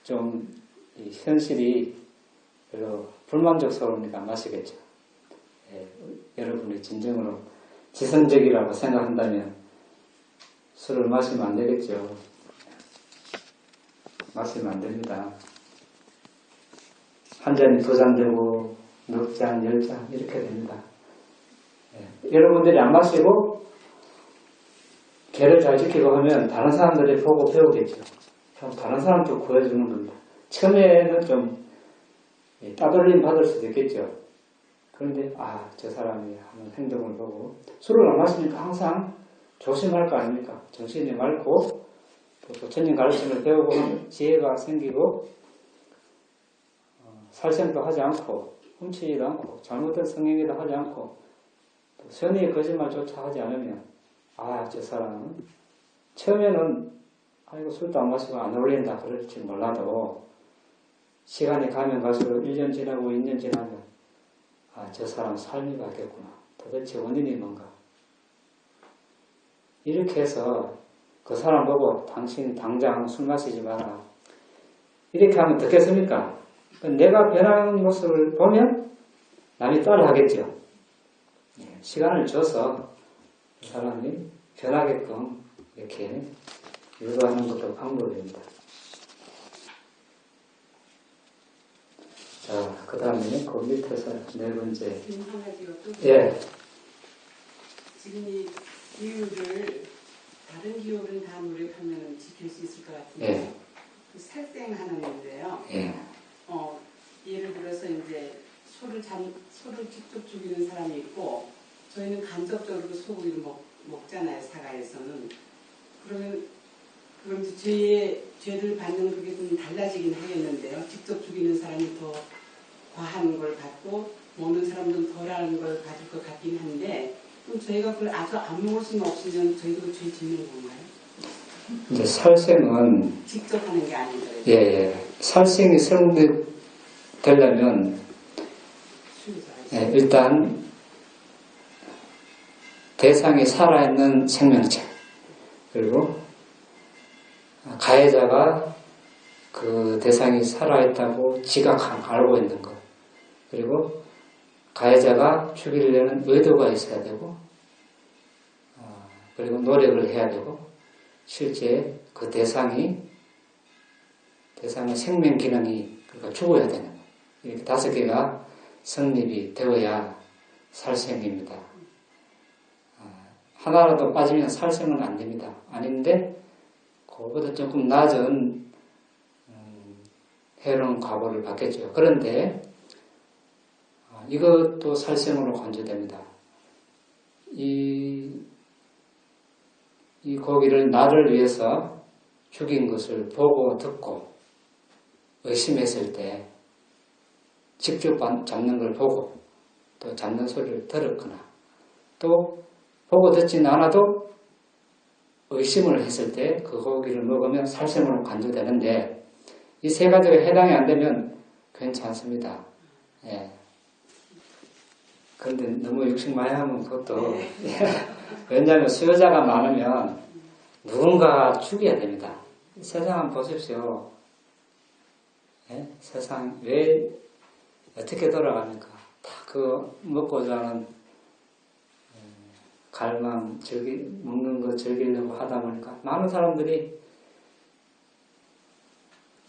좀 이 현실이 별로 불만족스러우니까 마시겠죠. 여러분이 진정으로 지성적이라고 생각한다면 술을 마시면 안 되겠죠. 마시면 안 됩니다. 한 잔이 두 잔 되고 넉 잔, 10잔 이렇게 됩니다. 여러분들이 안 마시고 개를 잘 지키고 하면 다른 사람들이 보고 배우겠죠. 다른 사람도 구해주는 겁니다. 처음에는 좀 따돌림 받을 수도 있겠죠. 그런데 저 사람이 하는 행동을 보고 술을 안 마시니까 항상 조심할 거 아닙니까? 정신이 맑고 또 부처님 가르침을 배우고 하면 지혜가 생기고 살생도 하지 않고 훔치지도 않고 잘못된 성행위도 하지 않고 또 선의의 거짓말조차 하지 않으면 저 사람은 처음에는 이거 술도 안 마시고 안 어울린다 그럴지 몰라도 시간이 가면 갈수록 1년 지나고 2년 지나면 저 사람 삶이 바뀌었구나. 도대체 원인이 뭔가. 이렇게 해서 그 사람 보고 당신 당장 술 마시지 마라. 이렇게 하면 듣겠습니까? 내가 변하는 모습을 보면 남이 따라 하겠죠. 시간을 줘서 그 사람이 변하게끔 이렇게 유도하는 것도 방법입니다. 자, 그 다음에 그 밑에서 네 번째. 한 가지가 또. 예. 지금 이 기호를 다른 기호는 다 노력하면 지킬 수 있을 것 같은데 예. 그 살생하는데요. 예. 예를 들어서 이제 소를 직접 죽이는 사람이 있고 저희는 간접적으로 소고기를 먹잖아요. 사가에서는. 그럼 이제 죄를 받는 그게 좀 달라지긴 하겠는데요. 직접 죽이는 사람이 더 과한 걸 받고 먹는 사람들은 덜한 걸 받을 것 같긴 한데 그럼 저희가 그걸 아주 안 먹을 수는 없으면 저희도 죄 짓는 건가요? 이제 살생은 직접 하는 게 아니죠. 예. 살생이 성립되려면 일단 대상이 살아있는 생명체 그리고 가해자가 그 대상이 살아있다고 지각 알고 있는 것 그리고 가해자가 죽이려는 의도가 있어야 되고 그리고 노력을 해야 되고 실제 그 대상의 생명 기능이 그러니까 죽어야 되는 것 이렇게 5개가 성립이 되어야 살생입니다. 하나라도 빠지면 살생은 안 됩니다. 아닌데 그거보다 조금 낮은 해로운 과보를 받겠죠. 그런데 이것도 살생으로 간주됩니다. 이 고기를 나를 위해서 죽인 것을 보고 듣고 의심했을 때 직접 잡는 걸 보고 또 잡는 소리를 들었거나 또 보고 듣지는 않아도 의심을 했을 때 그 고기를 먹으면 살생으로 간주되는데 이 3가지가 해당이 안 되면 괜찮습니다. 예. 그런데 너무 욕심 많이 하면 그것도 왜냐하면 수요자가 많으면 누군가 죽여야 됩니다. 세상 한번 보십시오. 예? 세상 왜 어떻게 돌아가니까 다 그 먹고자 하는 갈망, 먹는 거 즐기려고 하다 보니까 많은 사람들이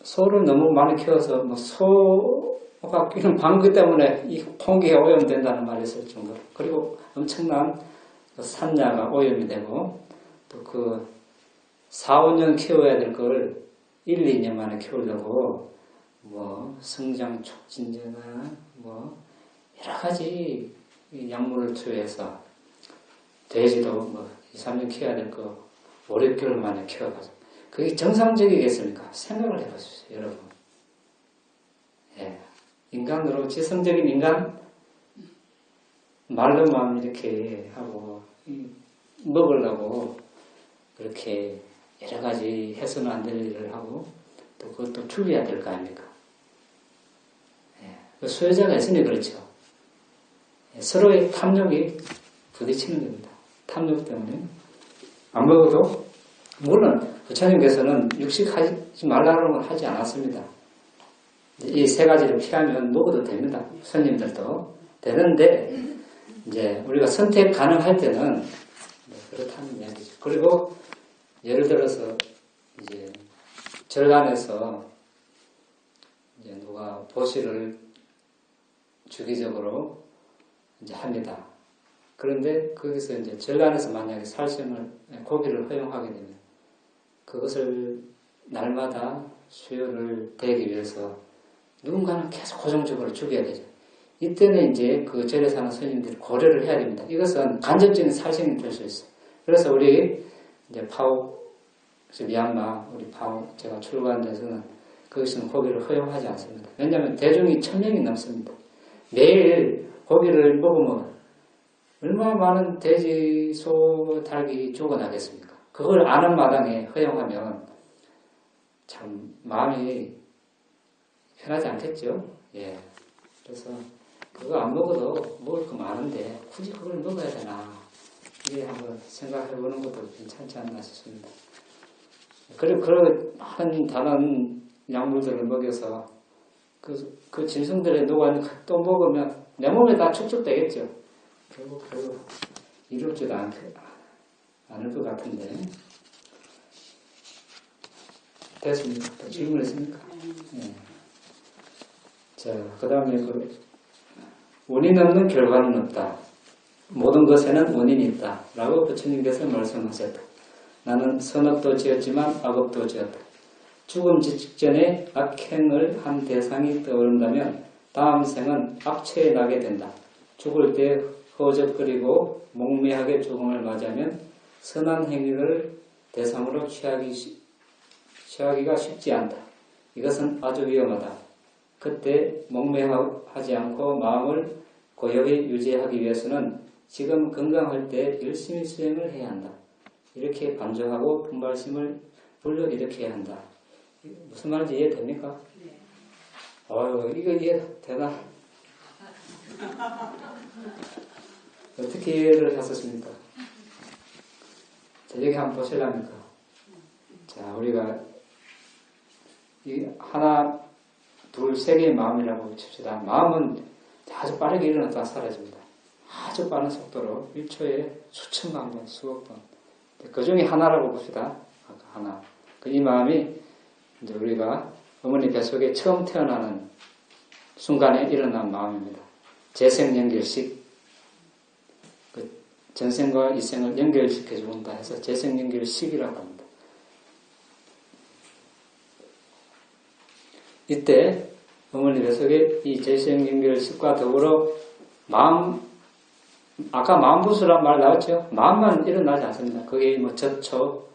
소를 너무 많이 키워서 소가 끼는 방귀 때문에 이 통기가 오염된다는 말이 있을 정도로 그리고 엄청난 산야가 오염이 되고 또 그 4, 5년 키워야 될 걸 1, 2년 만에 키우려고 성장 촉진제나 여러 가지 약물을 투여해서 돼지도 2, 3년 키워야 될 거 5, 6개월 만에 키워가지고 그게 정상적이겠습니까? 생각을 해보십시오, 여러분. 예. 인간으로 지성적인 인간 말로만 이렇게 하고 먹으려고 그렇게 여러 가지 해서는 안 될 일을 하고 또 그것도 죽여야 될 거 아닙니까? 예. 수혜자가 있으니 그렇죠. 예. 서로의 탐욕이 부딪히는 겁니다. 탐욕 때문에 안 먹어도 물론 부처님께서는 육식하지 말라고 하지 않았습니다. 이 세 가지를 피하면 먹어도 됩니다. 손님들도 되는데 이제 우리가 선택 가능할 때는 그렇다는 이야기죠. 그리고 예를 들어서 이제 절간에서 이제 누가 보시를 주기적으로 이제 합니다. 그런데 거기서 이제 절간에서 만약에 살생을 고기를 허용하게 되면 그것을 날마다 수요를 대기 위해서 누군가는 계속 고정적으로 죽여야 되죠. 이때는 이제 그 절에 사는 스님들이 고려를 해야 됩니다. 이것은 간접적인 살생이 될 수 있어요. 그래서 우리 이제 파옥, 미얀마, 우리 파옥 제가 출가한 데서는 거기서는 고기를 허용하지 않습니다. 왜냐하면 대중이 1000명이 넘습니다. 매일 고기를 먹으면 얼마나 많은 돼지, 소, 닭이 죽어나겠습니까? 그걸 아는 마당에 허용하면 참 마음이 편하지 않겠죠? 예. 그래서 그거 안 먹어도 먹을 거 많은데 굳이 그걸 먹어야 되나? 이게 한번 생각해 보는 것도 괜찮지 않나 싶습니다. 그리고 그런 다른 약물들을 먹여서 그 짐승들에 녹아 또 먹으면 내 몸에 다 축적되겠죠. 결국 별로 이롭지도 않을 것 같은데. 됐습니까? 또 질문했습니까? 네. 자, 그 다음에 원인 없는 결과는 없다. 모든 것에는 원인이 있다. 라고 부처님께서 말씀하셨다. 나는 선업도 지었지만 악업도 지었다. 죽음 직전에 악행을 한 대상이 떠오른다면 다음 생은 악취에 나게 된다. 죽을 때 허접거리고 몽매하게 죽음을 맞이하면 선한 행위를 대상으로 취하기가 쉽지 않다. 이것은 아주 위험하다. 그때 몽매하지 않고 마음을 고요히 유지하기 위해서는 지금 건강할 때 열심히 수행을 해야 한다. 이렇게 반조하고 분발심을 불러일으켜야 한다. 무슨 말인지 이해됩니까? 네. 이거 이해되나? 어떻게 이해를 하셨습니까? 자, 여기 한번 보실랍니까? 자, 우리가 이 하나, 둘, 세 개의 마음이라고 칩시다. 마음은 아주 빠르게 일어났다가 사라집니다. 아주 빠른 속도로 1초에 수천만 번, 수억 번. 그 중에 하나라고 봅시다. 하나. 이 마음이 이제 우리가 어머니 뱃속에 처음 태어나는 순간에 일어난 마음입니다. 재생연결식. 그 전생과 이생을 연결시켜 준다 해서 재생연결식이라고 합니다. 이때 어머니 뱃속에 이 재생연결식과 더불어 마음, 아까 마음부수란 말 나왔죠? 마음만 일어나지 않습니다. 그게 저촉,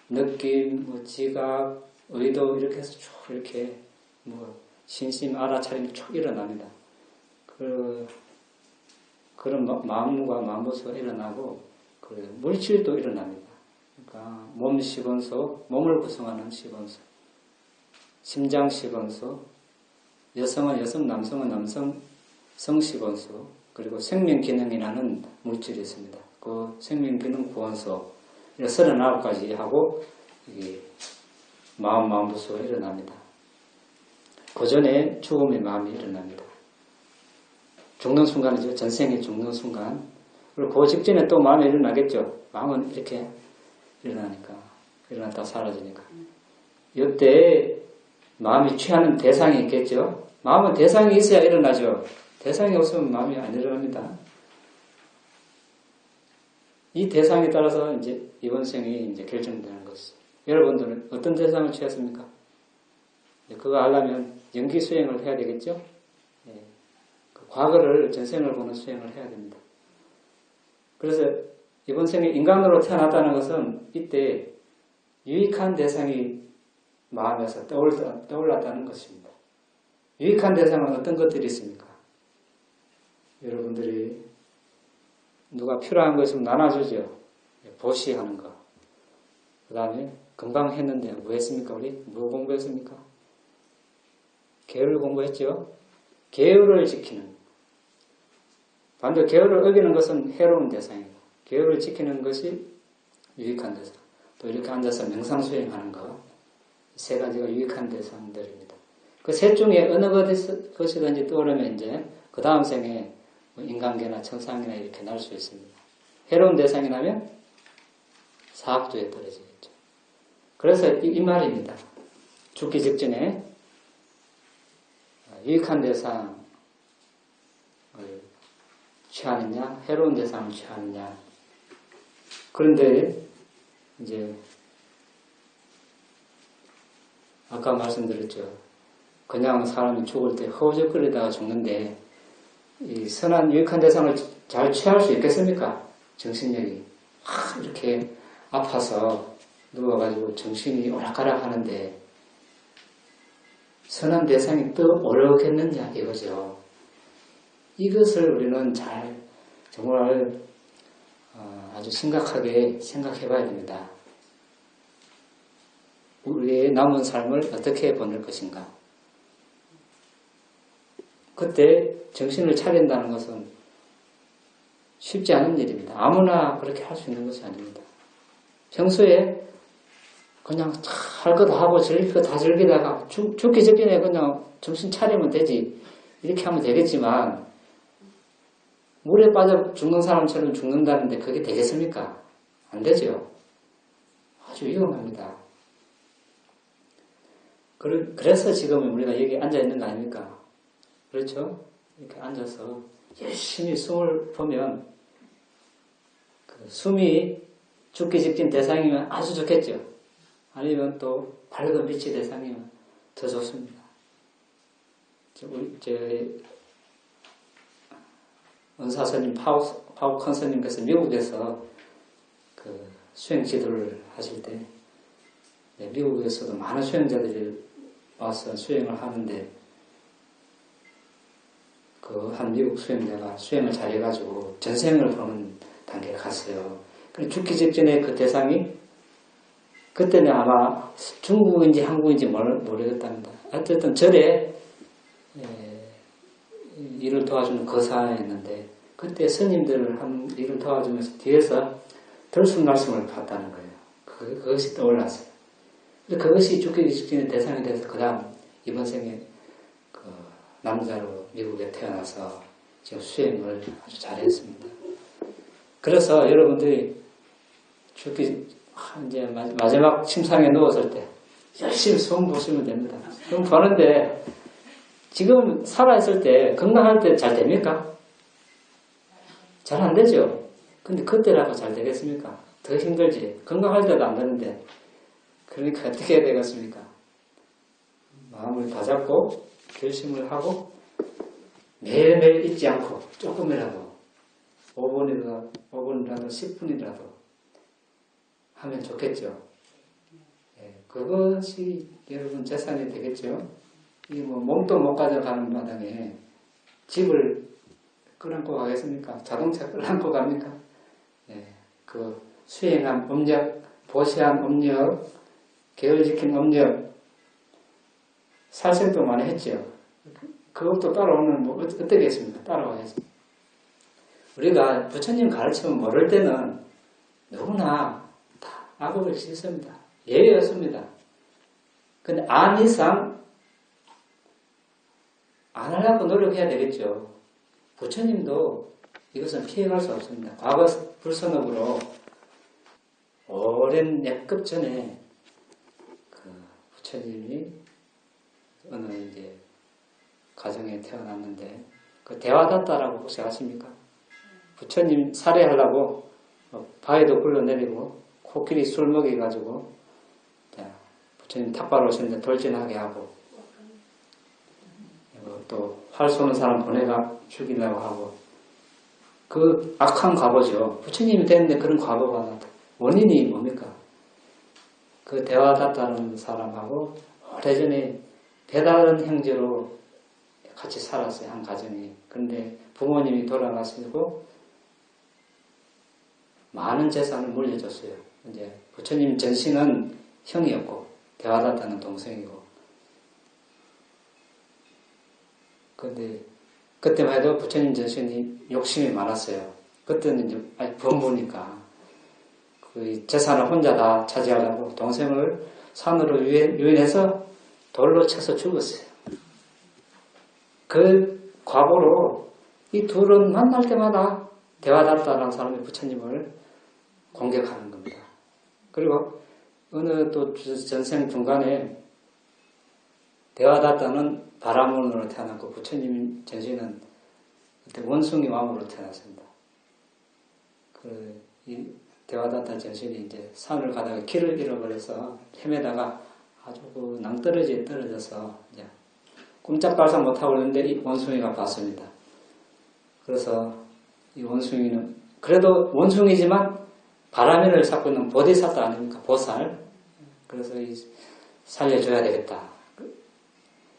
느낌, 지각, 의도 이렇게 해서 쭉 이렇게 신심, 알아차림 쭉 일어납니다. 그런 마음과 마음부수가 일어나고 물질도 일어납니다. 그러니까 몸 식원소, 몸을 구성하는 식원소, 심장 식원소, 여성은 여성, 남성은 남성 성식원소, 그리고 생명기능이라는 물질이 있습니다. 그 생명기능 구원소 39가지 하고 마음부수가 일어납니다. 그 전에 죽음의 마음이 일어납니다. 죽는 순간이죠. 전생에 죽는 순간. 그리고 그 직전에 또 마음이 일어나겠죠. 마음은 이렇게 일어났다 사라지니까. 이때 마음이 취하는 대상이 있겠죠. 마음은 대상이 있어야 일어나죠. 대상이 없으면 마음이 안 일어납니다. 이 대상에 따라서 이제 이번 생이 이제 결정되는 것이죠. 여러분들은 어떤 대상을 취했습니까? 그거 알려면 연기 수행을 해야 되겠죠? 그 과거를 전생을 보는 수행을 해야 됩니다. 그래서 이번 생에 인간으로 태어났다는 것은 이때 유익한 대상이 마음에서 떠올랐다는 것입니다. 유익한 대상은 어떤 것들이 있습니까? 여러분들이 누가 필요한 거 있으면 나눠주죠. 보시하는 거. 그 다음에 금방 했는데 뭐 했습니까? 우리 뭐 공부했습니까? 계율을 공부했죠. 계율을 지키는. 반대로 계율을 어기는 것은 해로운 대상이고 계율을 지키는 것이 유익한 대상. 또 이렇게 앉아서 명상수행하는 거. 세 가지가 유익한 대상들입니다. 그 셋 중에 어느 것이든지 떠오르면 이제 그 다음 생에 인간계나 천상계나 이렇게 날 수 있습니다. 해로운 대상이 나면 사학조에 떨어지겠죠. 그래서 이 말입니다. 죽기 직전에 유익한 대상을 취하느냐, 해로운 대상을 취하느냐. 그런데 이제 아까 말씀드렸죠. 그냥 사람이 죽을 때 허우적거리다가 죽는데 이 선한 유익한 대상을 잘 취할 수 있겠습니까? 정신력이 이렇게 아파서 누워가지고 정신이 오락가락 하는데 선한 대상이 또 오르겠느냐 이거죠. 이것을 우리는 정말 아주 심각하게 생각해 봐야 됩니다. 우리의 남은 삶을 어떻게 보낼 것인가. 그때 정신을 차린다는 것은 쉽지 않은 일입니다. 아무나 그렇게 할 수 있는 것이 아닙니다. 평소에 그냥 할 거 다 하고 즐길 거 다 즐기다가 죽기 전에 그냥 정신 차리면 되지. 이렇게 하면 되겠지만 물에 빠져 죽는 사람처럼 죽는다는데 그게 되겠습니까? 안 되죠. 아주 위험합니다. 그래서 지금 우리가 여기 앉아 있는 거 아닙니까? 그렇죠? 이렇게 앉아서 열심히 숨을 보면 그 숨이 죽기 직전 대상이면 아주 좋겠죠. 아니면 또 밝은 빛의 대상이면 더 좋습니다. 은사스님, 파우컨 스님께서 미국에서 그 수행 지도를 하실 때 미국에서도 많은 수행자들이 와서 수행을 하는데 그 한 미국 수행자가 수행을 잘해가지고 전생을 보는 단계에 갔어요. 죽기 직전에 그 대상이 그때는 아마 중국인지 한국인지 모르겠답니다. 어쨌든 절에 일을 도와주는 거사였는데 그때 스님들을 한 일을 도와주면서 뒤에서 들숨날숨을 봤다는 거예요. 그것이 떠올랐어요. 그것이 죽기 직전에 대상이 돼서 그 다음 이번 생에 그 남자로 미국에 태어나서 지금 수행을 아주 잘했습니다. 그래서 여러분들이 죽기 이제 마지막 침상에 누웠을 때 열심히 숨 보시면 됩니다. 숨 보는데 지금 살아있을 때 건강할 때 잘 됩니까? 잘 안 되죠. 근데 그때라고 잘 되겠습니까? 더 힘들지. 건강할 때도 안 되는데 그러니까 어떻게 해야 되겠습니까? 마음을 다잡고 결심을 하고 매일매일 잊지 않고 조금이라도 5분이라도 10분이라도 하면 좋겠죠. 그것이 여러분 재산이 되겠죠. 이 몸도 못 가져가는 마당에 집을 끌어안고 가겠습니까? 자동차 끌어안고 갑니까? 그 수행한 업력, 보시한 업력, 계율 지킨 업력, 살생도 많이 했죠. 그것도 따라오면 어떻게 했습니까? 따라와야지. 우리가 부처님 가르치면 모를 때는 누구나 다 악업을 짓습니다. 예외였습니다. 근데 안 이상 안 하려고 노력해야 되겠죠. 부처님도 이것은 피해갈 수 없습니다. 과거 불선업으로 오랜 역급 전에 그 부처님이 어느 이제 가정에 태어났는데 그 대화다따라고 혹시 아십니까? 부처님 살해하려고 바위도 굴러내리고 코끼리 술 먹여가지고 부처님 탁발 오시는데 돌진하게 하고 또 활 쏘는 사람 보내가 죽이려고 하고 그 악한 과거죠. 부처님이 됐는데 그런 과거가 나타. 원인이 뭡니까? 그 대화다다는 사람하고 오래전에 배다른 형제로 같이 살았어요. 한 가정이. 그런데 부모님이 돌아가시고 많은 재산을 물려줬어요. 이제 부처님 전신은 형이었고 대화다다는 동생이고. 근데 그때만 해도 부처님 전신이 욕심이 많았어요. 그때는 이제 아직 범부니까 그 재산을 혼자 다 차지하려고 동생을 산으로 유인해서 돌로 쳐서 죽었어요. 그 과거로 이 둘은 만날 때마다 대화다다라는 사람이 부처님을 공격하는 겁니다. 그리고 어느 또 전생 중간에 대화다다는 바라문으로 태어났고 부처님 전신은 그때 원숭이 왕으로 태어났습니다. 이 대화다다 전신이 이제 산을 가다가 길을 잃어버려서 헤매다가 아주 그 낭떠러지에 떨어져서 이제 꼼짝달싹 못하고 있는데 이 원숭이가 봤습니다. 그래서 이 원숭이는 그래도 원숭이지만 바라면을 잡고 있는 보디사타 아닙니까? 보살. 그래서 살려줘야 되겠다.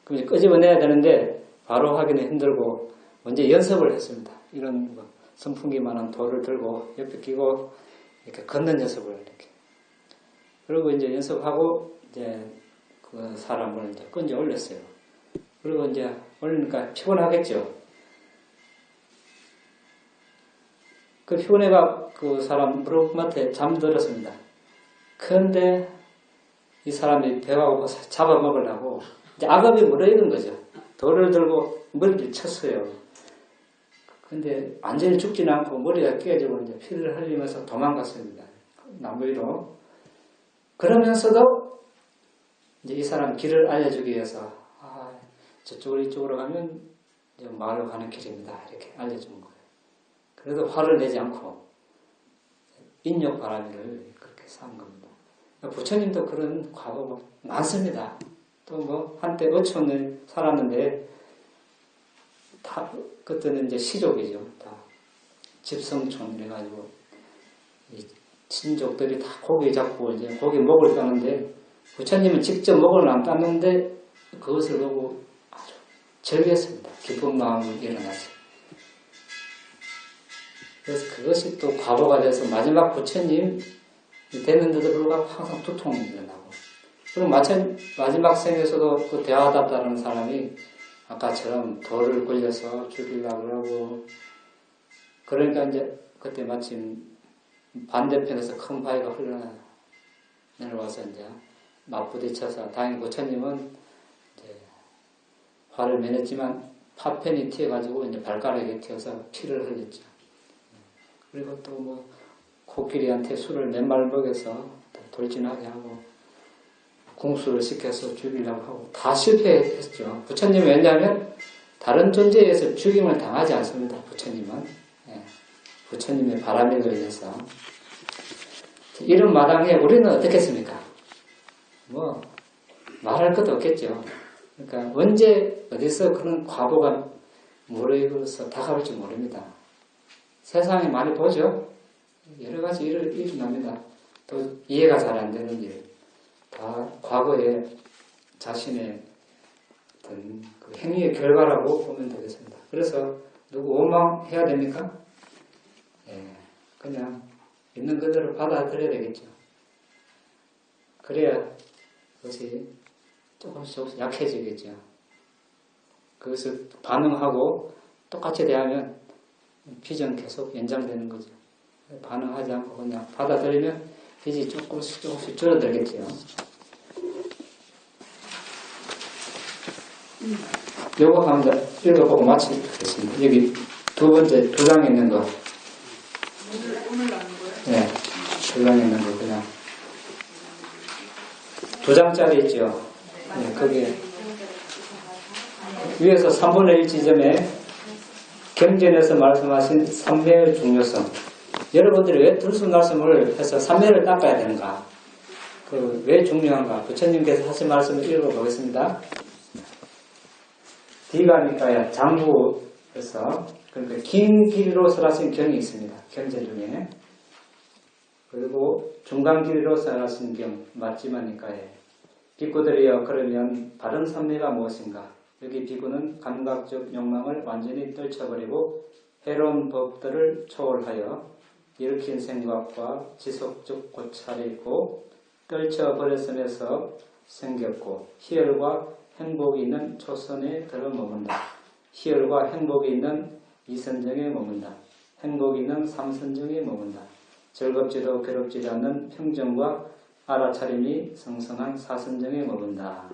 그럼 끄집어내야 되는데 바로 하기는 힘들고 먼저 연습을 했습니다. 이런 선풍기만한 돌을 들고 옆에 끼고 이렇게 걷는 연습을 이렇게. 그리고 이제 연습하고 이제 그 사람을 이제 끈져 올렸어요. 그리고 이제 올리니까 피곤하겠죠. 그 피곤해가 그 사람 무릎 밑에 잠들었습니다. 그런데 이 사람이 배가 고파서 잡아먹으려고 이제 악업이 물어있는 거죠. 돌을 들고 머리를 쳤어요. 근데 완전히 죽지는 않고 머리가 깨지고 이제 피를 흘리면서 도망갔습니다. 나무 위로. 그러면서도 이제 이 사람 길을 알려주기 위해서 저쪽으로 이쪽으로 가면 이제 마을로 가는 길입니다. 이렇게 알려준 거예요. 그래도 화를 내지 않고 인욕 바라미를 그렇게 산 겁니다. 부처님도 그런 과거가 많습니다. 또 뭐 한때 어촌을 살았는데 다 그때는 이제 시족이죠. 다 집성촌 이래가지고 이 친족들이 다 고기 잡고 이제 고기 먹을 따는데 부처님은 직접 먹을 안 땄는데 그것을 보고 아주 즐겼습니다. 기쁜 마음으로 일어났어요. 그래서 그것이 또 과거가 돼서 마지막 부처님 됐는데도 불구하고 항상 두통이 일어나고. 그리고 마지막 생에서도 그 대화다다라는 사람이 아까처럼 돌을 굴려서 죽이려고 하고, 그러니까 이제 그때 마침 반대편에서 큰 바위가 흘러내려와서 이제 맞부딪혀서 다행히 부처님은 이제 화를 면했지만 파편이 튀어가지고 이제 발가락에 튀어서 피를 흘렸죠. 그리고 또 뭐 코끼리한테 술을 몇 말 먹여서 돌진하게 하고 궁수를 시켜서 죽이려고 하고 다 실패했죠. 부처님은 왜냐하면 다른 존재에 의해서 죽임을 당하지 않습니다. 부처님은 부처님의 바람에 의해서. 이런 마당에 우리는 어떻겠습니까? 뭐 말할 것도 없겠죠. 그러니까 언제 어디서 그런 과보가 무르익어서 다가올지 모릅니다. 세상에 많이 보죠. 여러 가지 일이 납니다. 또 이해가 잘 안 되는 일. 다 과거에 자신의 어떤 그 행위의 결과라고 보면 되겠습니다. 그래서 누구 원망해야 됩니까? 그냥 있는 그대로 받아들여야 되겠죠. 그래야 그것이 조금씩 약해지겠죠. 그것을 반응하고 똑같이 대하면 빚은 계속 연장되는 거죠. 반응하지 않고 그냥 받아들이면 빚이 조금씩 줄어들겠죠. 요거 한번 읽어보고 마치겠습니다. 여기 두 번째 두 장에 있는 거. 오늘 나눈 거예요? 네, 두 장에 있는 거 그냥. 두 장짜리 있죠. 네, 거기에 위에서 3분의 1 지점에 경전에서 말씀하신 삼매의 중요성. 여러분들이 왜 들숨 말씀을 해서 삼매를 닦아야 되는가? 왜 중요한가? 부처님께서 하신 말씀을 읽어보겠습니다. 디가니까야 장부에서 그러니까 긴 길이로 설하신 경이 있습니다. 경제 중에. 그리고 중간 길이로 설하신 경, 맞지마니까에 비구들이여 그러면 바른 삼매가 무엇인가? 여기 비구는 감각적 욕망을 완전히 떨쳐버리고 해로운 법들을 초월하여 일으킨 생각과 지속적 고찰이 있고 떨쳐버렸음에서 생겼고 희열과 행복이 있는 초선에 들어머문다. 희열과 행복이 있는 이선정에 머문다. 행복이 있는 삼선정에 머문다. 즐겁지도 괴롭지도 않는 평정과 알아차림이 성성한 사선정에 머문다.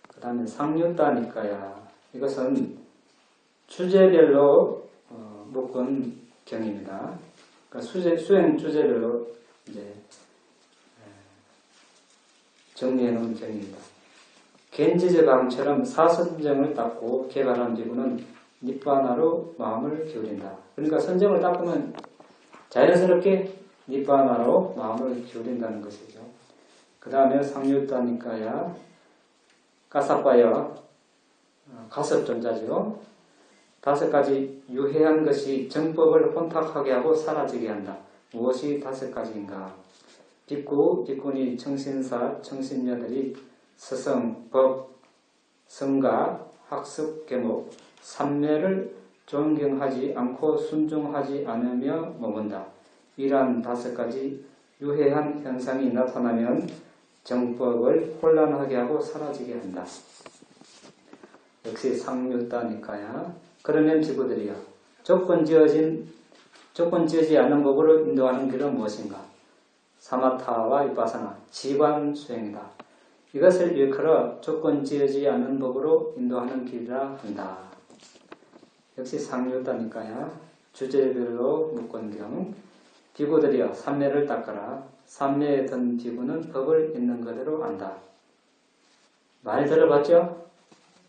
그 다음에 상류다니까야. 이것은 주제별로 묶은 경입니다. 그러니까 수행 주제별로 이제 정리해 놓은 경입니다. 겐지제방처럼 사선정을 닦고 개발한 비구는 니빠나로 마음을 기울인다. 그러니까 선정을 닦으면 자연스럽게 니빠나로 마음을 기울인다는 것이죠. 그 다음에 상류다니까야 가사빠여 가섭존자죠. 5가지 유해한 것이 정법을 혼탁하게 하고 사라지게 한다. 무엇이 5가지인가? 비구, 비구니, 청신사, 청신녀들이 서성, 법, 성가, 학습, 계목, 삼매를 존경하지 않고 순종하지 않으며 머문다. 이러한 5가지 유해한 현상이 나타나면 정법을 혼란하게 하고 사라지게 한다. 역시 상류다니까야. 그러면 비구들이여 조건 지어지 않은 법으로 인도하는 길은 무엇인가? 사마타와 위파사나, 지관 수행이다. 이것을 일컬어 조건 지어지 않는 법으로 인도하는 길이라 한다. 역시 상류다니까야. 주제별로 묶은 경. 비구들이여 삼매를 닦아라. 삼매에 든 비구는 법을 있는 그대로 안다. 많이 들어봤죠?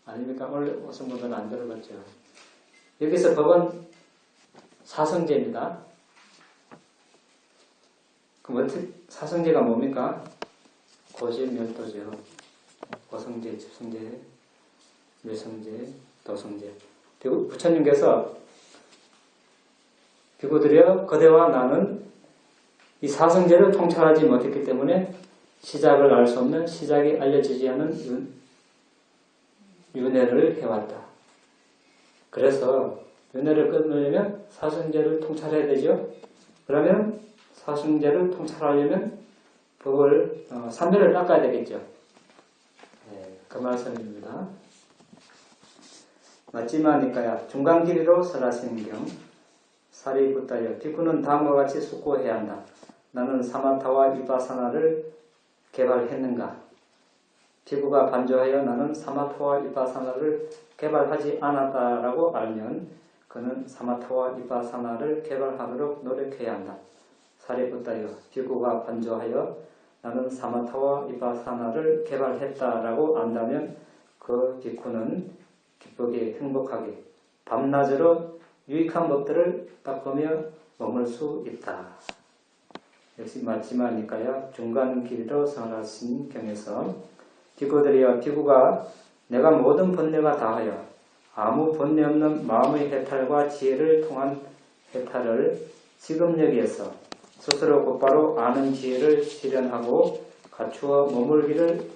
아닙니까? 오늘 오신 분들은 안 들어봤죠? 여기서 법은 사성제입니다. 그럼 어떻게, 사성제가 뭡니까? 고실멸도죠. 고성제, 집성제, 묘성제, 도성제. 부처님께서 비구들이여 그대와 나는 이 사성제를 통찰하지 못했기 때문에 시작을 알 수 없는, 시작이 알려지지 않은 윤회를 해왔다. 그래서 윤회를 끊으려면 사성제를 통찰해야 되죠. 그러면 사성제를 통찰하려면 법을 삼매를 닦아야 되겠죠. 네, 그 말씀입니다. 맞지마니까야 중간 길이로 설하신 경. 사리부타여 비구는 다음과 같이 숙고해야 한다. 나는 사마타와 위파사나를 개발했는가? 비구가 반조하여 나는 사마타와 위파사나를 개발하지 않았다라고 알면 그는 사마타와 위파사나를 개발하도록 노력해야 한다. 사리부타여 비구가 반조하여 나는 사마타와 위파사나를 개발했다라고 안다면 그 비구는 기쁘게 행복하게 밤낮으로 유익한 법들을 닦으며 머물 수 있다. 역시 맞지마니까야 중간 길이로 설하신 경에서 비구들이여 비구가 내가 모든 번뇌가 다하여 아무 번뇌 없는 마음의 해탈과 지혜를 통한 해탈을 지금 여기에서 스스로 곧바로 아는 지혜를 실현하고 갖추어 머물기를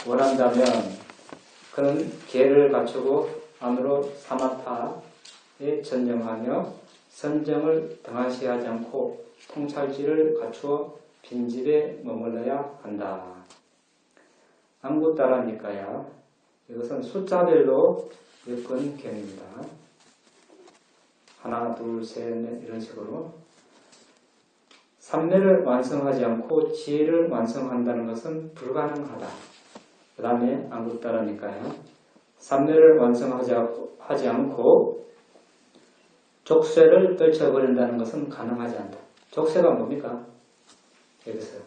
원한다면 그는 기회를 갖추고 안으로 사마타에 전념하며 선정을 등한시하지 않고 통찰지를 갖추어 빈집에 머물러야 한다. 안구따라니까야. 이것은 숫자별로 엮은 경입니다. 하나, 둘, 셋, 넷 이런 식으로. 삼매를 완성하지 않고 지혜를 완성한다는 것은 불가능하다. 그 다음에 안구따라니까요. 삼매를 완성하지 않고 족쇄를 떨쳐버린다는 것은 가능하지 않다. 족쇄가 뭡니까? 여기서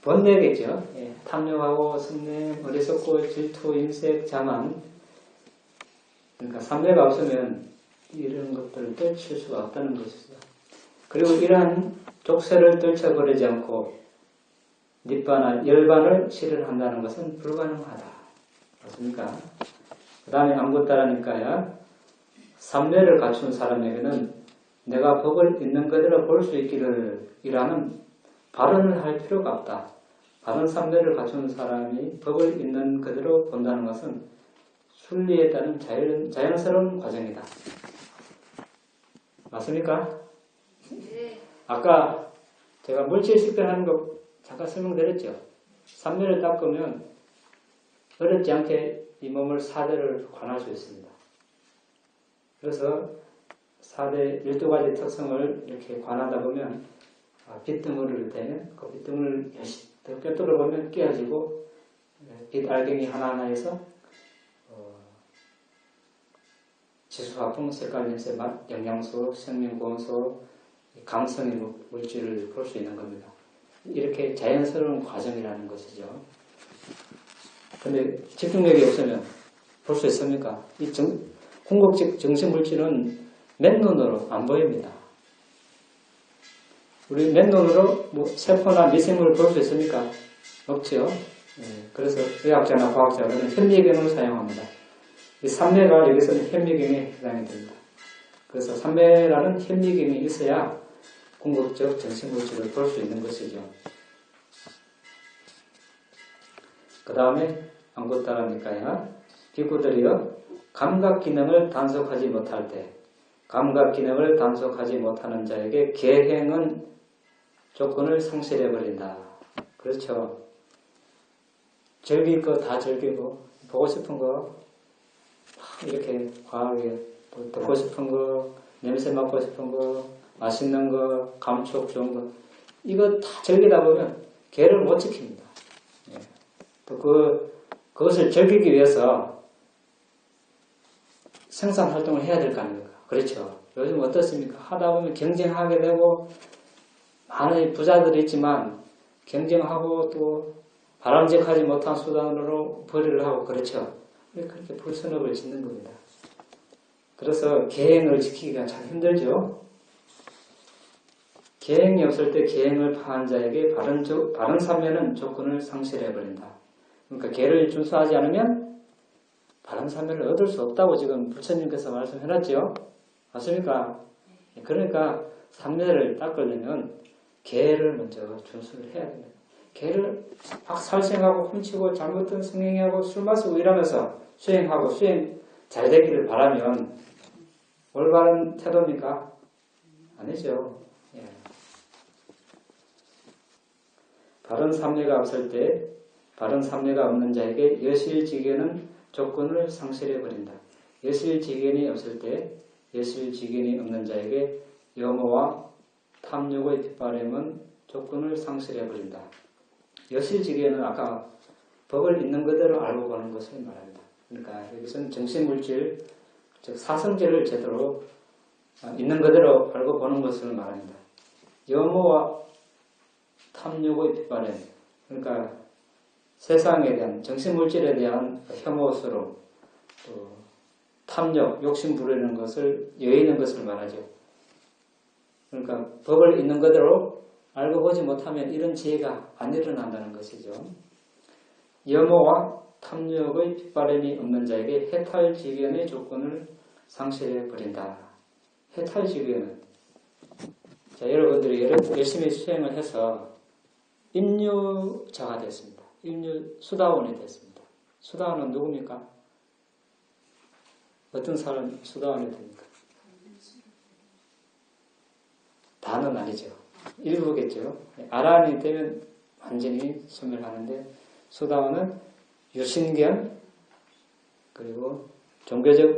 번뇌겠죠. 예, 탐욕하고 성냄, 어리석고 질투, 인색, 자만. 그러니까 삼매가 없으면 이런 것들을 떨칠 수가 없다는 것이죠. 그리고 이러한 족쇄를 떨쳐버리지 않고 니빠나 열반을 실현한다는 것은 불가능하다. 맞습니까? 그 다음에 아무것도 따라니까요. 삼매를 갖춘 사람에게는 내가 법을 있는 그대로 볼 수 있기를 이라는 발언을 할 필요가 없다. 바른 삼매를 갖춘 사람이 법을 있는 그대로 본다는 것은 순리에 따른 자연스러운 과정이다. 맞습니까? 네. 아까 제가 물질 식별하는 거 잠깐 설명드렸죠. 삼매를 닦으면 어렵지 않게 이 몸을 4대를 관할 수 있습니다. 그래서 4대 12가지 특성을 이렇게 관하다 보면 빗덩어리를 대면 그 빗덩어리를 더 꿰뚫어 보면 끼어지고 빛알갱이 하나하나에서 지수화풍, 색깔, 냄새, 맛, 영양소, 생명보온소, 강성의 물질을 볼 수 있는 겁니다. 이렇게 자연스러운 과정이라는 것이죠. 근데 집중력이 없으면 볼 수 있습니까? 이 궁극적 정신물질은 맨눈으로 안 보입니다. 우리 맨눈으로 뭐 세포나 미생물을 볼 수 있습니까? 없죠. 그래서 의학자나 과학자들은 현미경을 사용합니다. 이 삼매가 여기서는 현미경에 해당이 됩니다. 그래서 삼매라는 현미경이 있어야 궁극적 정신물질을 볼 수 있는 것이죠. 그 다음에 아무것도 따라니까요. 비구들이여 감각기능을 단속하지 못할 때 감각기능을 단속하지 못하는 자에게 계행은 조건을 상실해버린다. 그렇죠. 즐길 거 다 즐기고 보고 싶은 거 이렇게 과하게 듣고 싶은 거 냄새 맡고 싶은 거 맛있는 거 감촉 좋은 거 이거 다 즐기다 보면 계를 못 지킵니다. 또 그것을 즐기기 위해서 생산활동을 해야 될 거 아닙니까? 그렇죠. 요즘 어떻습니까? 하다 보면 경쟁하게 되고 많은 부자들이 있지만 경쟁하고 또 바람직하지 못한 수단으로 벌이를 하고 그렇죠. 그렇게 불선업을 짓는 겁니다. 그래서 계행을 지키기가 참 힘들죠. 계행이 없을 때 계행을 파한 자에게 바른 삼매는 조건을 상실해버린다. 그러니까 계를 준수하지 않으면 바른 삼매를 얻을 수 없다고 지금 부처님께서 말씀해놨죠. 맞습니까? 그러니까 삼매를 닦으려면 계를 먼저 준수를 해야 됩니다. 계를 막 살생하고 훔치고 잘못된 성행하고 술 마시고 이러면서 수행하고 수행 잘 되기를 바라면 올바른 태도입니까? 아니죠. 예. 바른 삼매가 없을 때 바른 삼매가 없는 자에게 여실지견은 조건을 상실해버린다. 여실지견이 없을 때 여실지견이 없는 자에게 염호와 탐욕의 뒷바람은 조건을 상실해버린다. 여실지견은 아까 법을 있는 그대로 알고 보는 것을 말합니다. 그러니까 여기서는 정신물질, 즉 사성질을 제대로 있는 그대로 알고 보는 것을 말합니다. 염호와 탐욕의 뒷바람, 그러니까 세상에 대한 정신물질에 대한 혐오스러움, 또 탐욕, 욕심 부리는 것을 여의는 것을 말하죠. 그러니까 법을 있는 그대로 알고 보지 못하면 이런 지혜가 안 일어난다는 것이죠. 염호와 탐욕의 뒷바람이 없는 자에게 해탈지견의 조건을 상실해버린다. 해탈지견은 자, 여러분들이 열심히 수행을 해서 임류자가 됐습니다. 임류수다원이 됐습니다. 수다원은 누굽니까? 어떤 사람 수다원이 됩니까? 다는 아니죠. 일부겠죠. 아란이 되면 완전히 소멸하는데 수다원은 유신견 그리고 종교적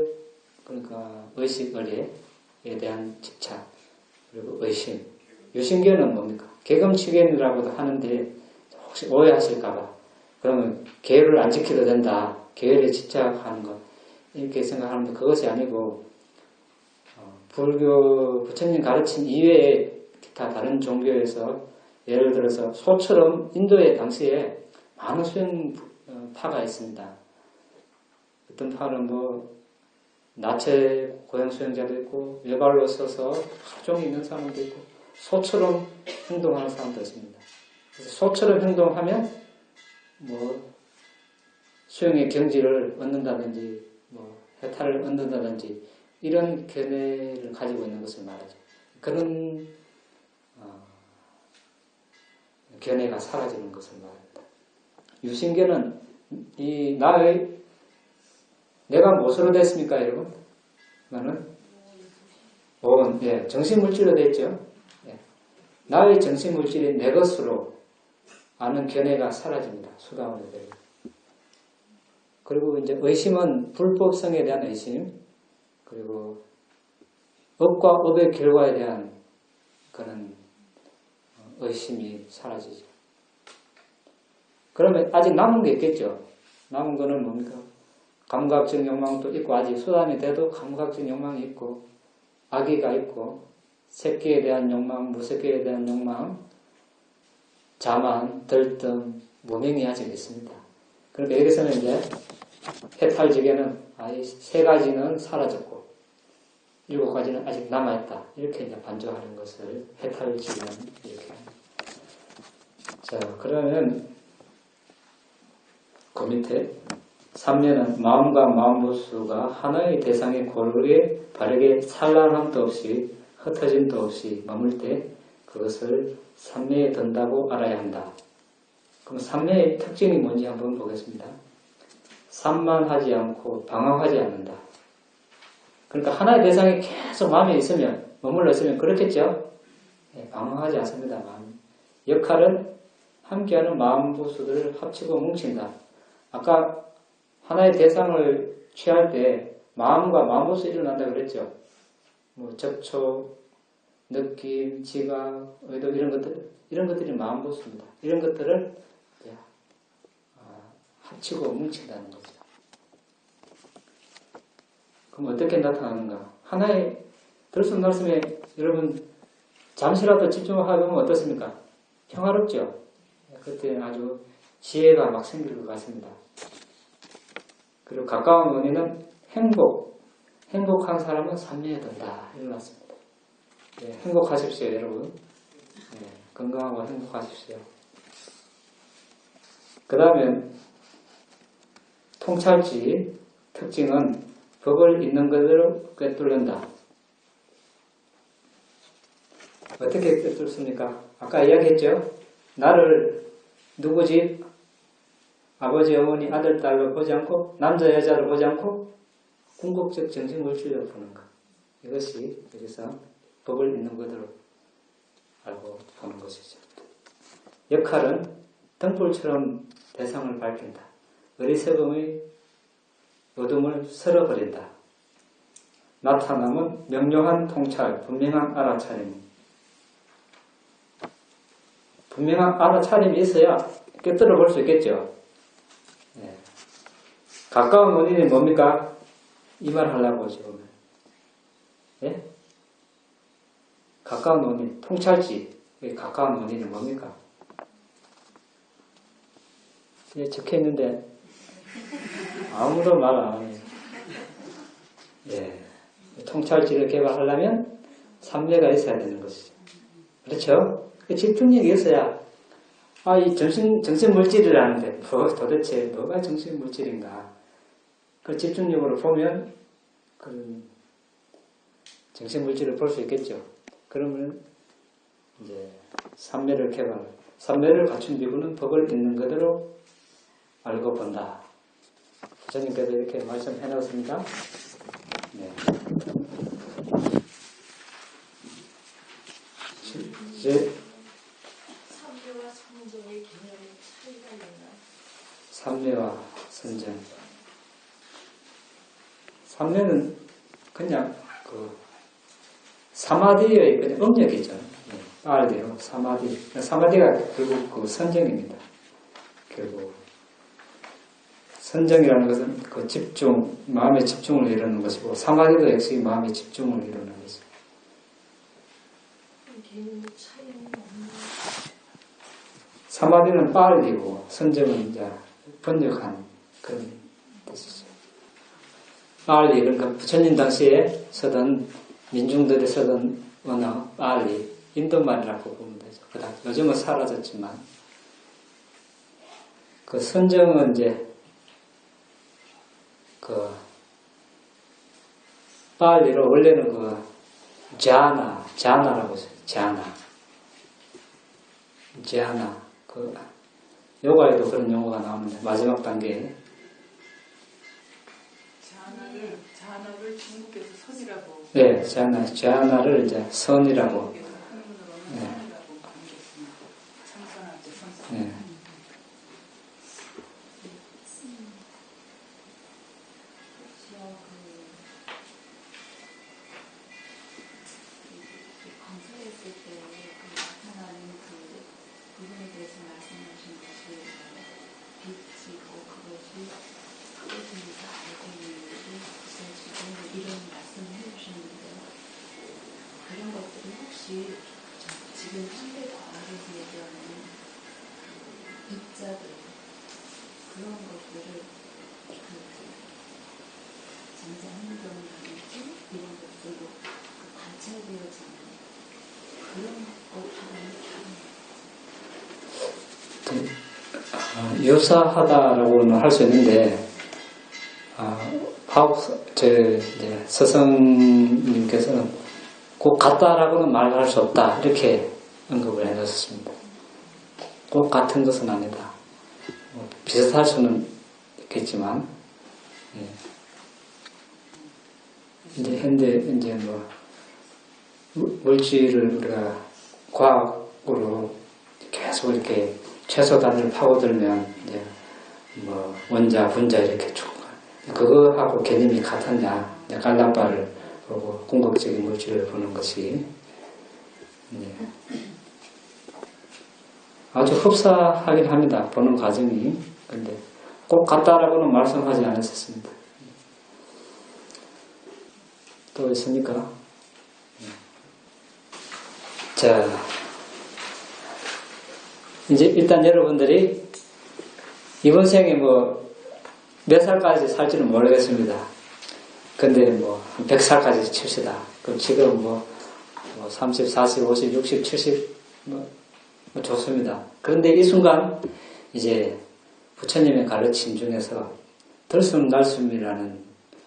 그러니까 의식 의례에 대한 집착 그리고 의심. 유신견은 뭡니까? 계금치견이라고도 하는데 혹시 오해하실까봐 그러면 계율을 안 지켜도 된다. 계율에 집착하는 것 이렇게 생각하는데 그것이 아니고 불교 부처님 가르친 이외에 기타 다른 종교에서 예를 들어서 소처럼 인도의 당시에 많은 수행파가 있습니다. 어떤 파는 나체 고형 수행자도 있고 외발로 써서 하종이 있는 사람도 있고 소처럼 행동하는 사람도 있습니다. 그래서 소처럼 행동하면 수행의 경지를 얻는다든지 해탈을 얻는다든지 이런 견해를 가지고 있는 것을 말하죠. 그런 견해가 사라지는 것을 말합니다. 유신견은 이 나의 내가 무엇으로 됐습니까, 여러분? 나는 정신물질로 됐죠. 나의 정신물질이 내 것으로 아는 견해가 사라집니다. 수다원에 되고. 그리고 이제 의심은 불법성에 대한 의심, 그리고 업과 업의 결과에 대한 그런 의심이 사라지죠. 그러면 아직 남은 게 있겠죠. 남은 거는 뭡니까? 감각적 욕망도 있고, 아직 수단이 돼도 감각적 욕망이 있고, 악의가 있고, 새끼에 대한 욕망, 무새끼에 대한 욕망, 자만, 들뜸, 무명이 아직 있습니다. 그러니까 여기서는 이제 해탈직에는 이 세 가지는 사라졌고, 7가지는 아직 남아있다. 이렇게 이제 반조하는 것을 해탈직은 이렇게 합니다. 자, 그러면 그 밑에 삼면은 마음과 마음보수가 하나의 대상의 고르게 바르게 산란함도 없이 흩어짐도 없이 머물 때 그것을 삼매에 든다고 알아야 한다. 그럼 삼매의 특징이 뭔지 한번 보겠습니다. 산만하지 않고 방황하지 않는다. 그러니까 하나의 대상이 계속 마음에 있으면, 머물러 있으면 그렇겠죠? 방황하지 않습니다. 마음. 역할은 함께하는 마음보수들을 합치고 뭉친다. 아까 하나의 대상을 취할 때 마음과 마음보수 일어난다 그랬죠. 뭐 접촉, 느낌, 지각, 의도 이런 것들이 마음보수입니다. 이런 것들을 합치고 뭉친다는 거죠. 그럼 어떻게 나타나는가? 하나의 들숨 날숨에 여러분 잠시라도 집중하면 어떻습니까? 평화롭죠? 그때 아주 지혜가 막 생길 것 같습니다. 그리고 가까운 원인은 행복한 사람은 삼매에 든다. 일어났습니다. 행복하십시오, 여러분. 건강하고 행복하십시오. 그 다음에 통찰지 특징은 법을 있는 그대로 꿰뚫는다. 어떻게 꿰뚫습니까? 아까 이야기했죠? 나를 누구지? 아버지, 어머니, 아들, 딸로 보지 않고 남자, 여자로 보지 않고 궁극적 정신물질로 보는 것. 이것이 여기서 법을 있는 그대로 알고 보는 것이죠. 역할은 등불처럼 대상을 밝힌다. 어리석음의 어둠을 쓸어버린다. 나타남은 명료한 통찰, 분명한 알아차림. 분명한 알아차림이 있어야 꿰뚫어 볼 수 있겠죠. 가까운 원인이 뭡니까? 이 말 하려고 지금. 가까운 원인, 통찰지. 가까운 원인이 뭡니까? 적혀 있는데 아무도 말 안 해요. 통찰지를 개발하려면 삼매가 있어야 되는 것이죠. 그렇죠? 집중력이 있어야 이 정신물질이라는데 도대체 뭐가 정신물질인가? 그 집중력으로 보면 그 정신물질을 볼 수 있겠죠. 그러면 이제 삼매를 개발, 삼매를 갖춘 비구는 법을 있는 그대로 알고 본다. 부처님께서 이렇게 말씀해 놓습니다. 이제 삼매와 성정의 개념의 차이가 있나? 삼매와 선정. 삼매는 그냥 사마디의 그냥 음력이죠. 빠르대요. 사마디. 사마디가 결국 그 선정입니다. 결국 선정이라는 것은 그 집중, 마음의 집중을 이루는 것이고, 사마디도 역시 마음의 집중을 이루는 것입니다. 개념의 차이는 없나? 사마디는 빠르고, 선정은 이제 번역한 그런 뜻이죠. 빨리, 그러니까 부처님 당시에 쓰던, 민중들이 쓰던 언어, 빨리, 인도말이라고 보면 되죠. 그다음 요즘은 사라졌지만, 그 선정은 이제, 빨리로 원래는 그 자나라고 했어요. 자나. 그 요가에도 그런 용어가 나오는데 마지막 단계에 자나를 중국에서 선이라고. 네, 자나를 이제 선이라고. 한문으로는 네. 선이라고 하겠습니다. 참선할 때 선선. 네. 강사했을 때 나타나는 부분에 대해서 말씀하신 것이 빛이고 그것이 그것에서 알고 있는 일이 부서지고 이런 말씀을 해주셨는데요. 그런 것들이 혹시 지금 현대 과학에서 얘기하는 입자들 그런 것들을 장자 행동이라든지 이런 것들도 관찰되어지는 그런 것과는 유사하다라고는 할 수 있는데, 이제 스승님께서는 꼭 같다라고는 말할 수 없다. 이렇게 언급을 해주셨습니다. 꼭 같은 것은 아니다. 비슷할 수는 있겠지만, 예. 이제 현대, 물질을 우리가 과학으로 계속 이렇게 최소단을 파고들면 이제 원자, 분자 이렇게 쭉 그거하고 개념이 같았냐? 갈라파를 보고 궁극적인 물질을 보는 것이 아주 흡사하긴 합니다. 보는 과정이. 근데 꼭 같다라고는 말씀하지 않으셨습니다. 또 있습니까? 자, 이제 일단 여러분들이 이번 생에 몇 살까지 살지는 모르겠습니다. 근데 100살까지 칩시다. 그럼 지금 30, 40, 50, 60, 70 좋습니다. 그런데 이 순간 이제 부처님의 가르침 중에서 들숨날숨이라는